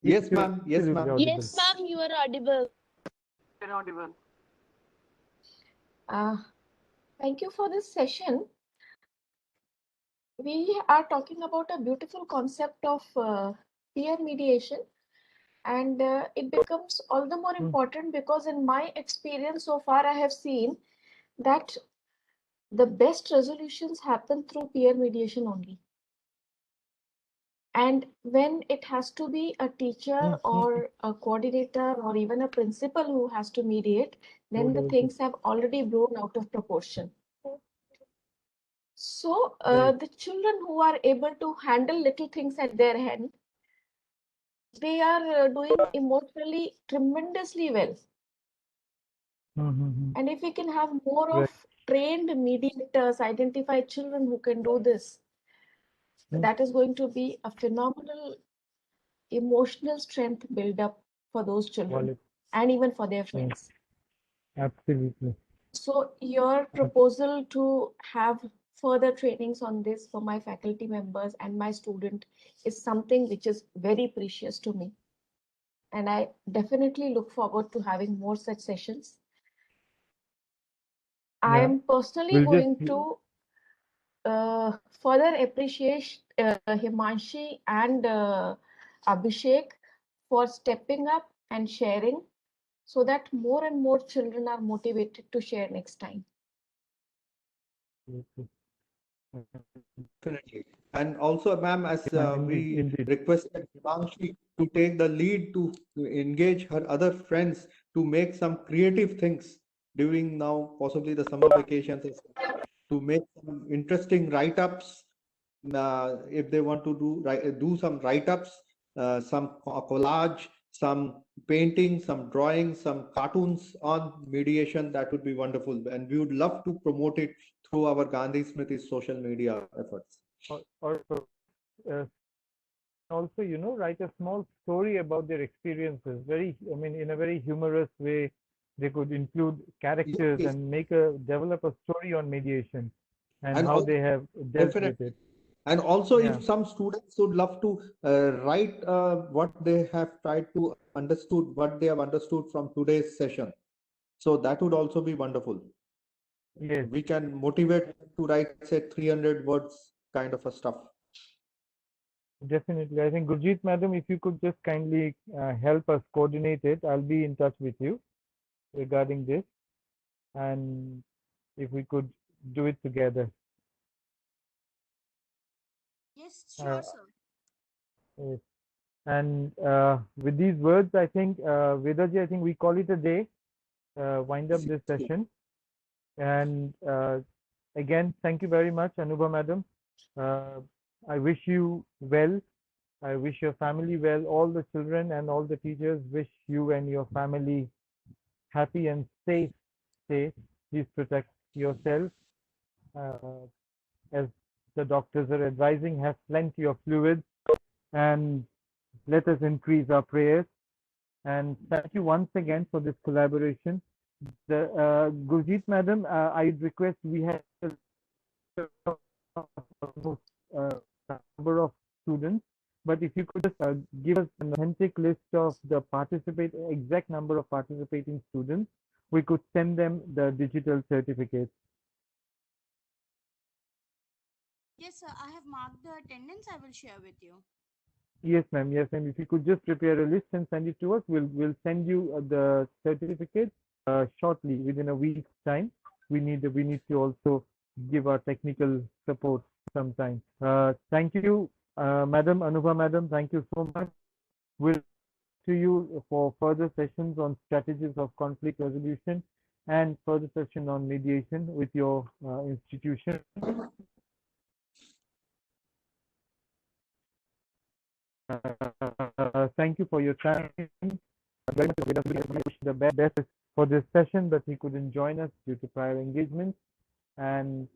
Yes, you're ma'am. Yes, absolutely ma'am. audible. Yes, ma'am, you are audible. Thank you for this session. We are talking about a beautiful concept of peer mediation, and it becomes all the more important because in my experience so far, I have seen that the best resolutions happen through peer mediation only. And when it has to be a teacher or a coordinator or even a principal who has to mediate, then the things have already blown out of proportion. So the children who are able to handle little things at their hand, they are doing emotionally tremendously well. And if we can have more of trained mediators, identify children who can do this, that is going to be a phenomenal emotional strength build up for those children and even for their friends. Absolutely. So your proposal to have further trainings on this for my faculty members and my student is something which is very precious to me. And I definitely look forward to having more such sessions. I am personally going to further appreciate Himanshi and Abhishek for stepping up and sharing so that more and more children are motivated to share next time. Definitely. And also, ma'am, as we requested Himanshi to take the lead to engage her other friends to make some creative things during now possibly the summer vacations, to make some interesting write-ups. If they want to do some write-ups, some collage, some painting, some drawing, some cartoons on mediation, that would be wonderful. And we would love to promote it through our Gandhi Smriti social media efforts. Also, write a small story about their experiences. In a very humorous way. They could include characters and develop a story on mediation and how they have dealt with it. And also, if some students would love to write what they have tried to understood, what they have understood from today's session, so that would also be wonderful. Yes, we can motivate to write, say, 300 words kind of a stuff. Definitely. I think Gurjeet madam, if you could just kindly help us coordinate it, I'll be in touch with you regarding this, and if we could do it together. Yes, sure, sir. Yes. And with these words, I think, Vedaji, I think we call it a day, wind up this session. And again, thank you very much, Anubha madam. I wish you well. I wish your family well. All the children and all the teachers wish you and your family happy and safe. Please protect yourself. As the doctors are advising, have plenty of fluids, and let us increase our prayers. And thank you once again for this collaboration. Gurjeet madam, I'd request, we have number of students, but if you could just give us an authentic list of the exact number of participating students, we could send them the digital certificates. Yes, sir. I have marked the attendance. I will share with you. Yes, ma'am. Yes, ma'am. If you could just prepare a list and send it to us, we'll send you the certificate shortly, within a week's time. We need to also give our technical support sometime. Thank you, Madam Anubha madam. Thank you so much. We'll to you for further sessions on strategies of conflict resolution and further session on mediation with your institution. Thank you for your time. The best for this session, but he couldn't join us due to prior engagements. And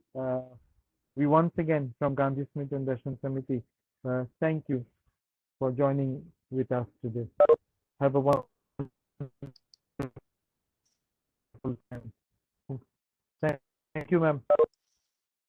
we once again, from Gandhi Smriti and Darshan Samiti, thank you for joining with us today. Have a wonderful time. Thank you, ma'am.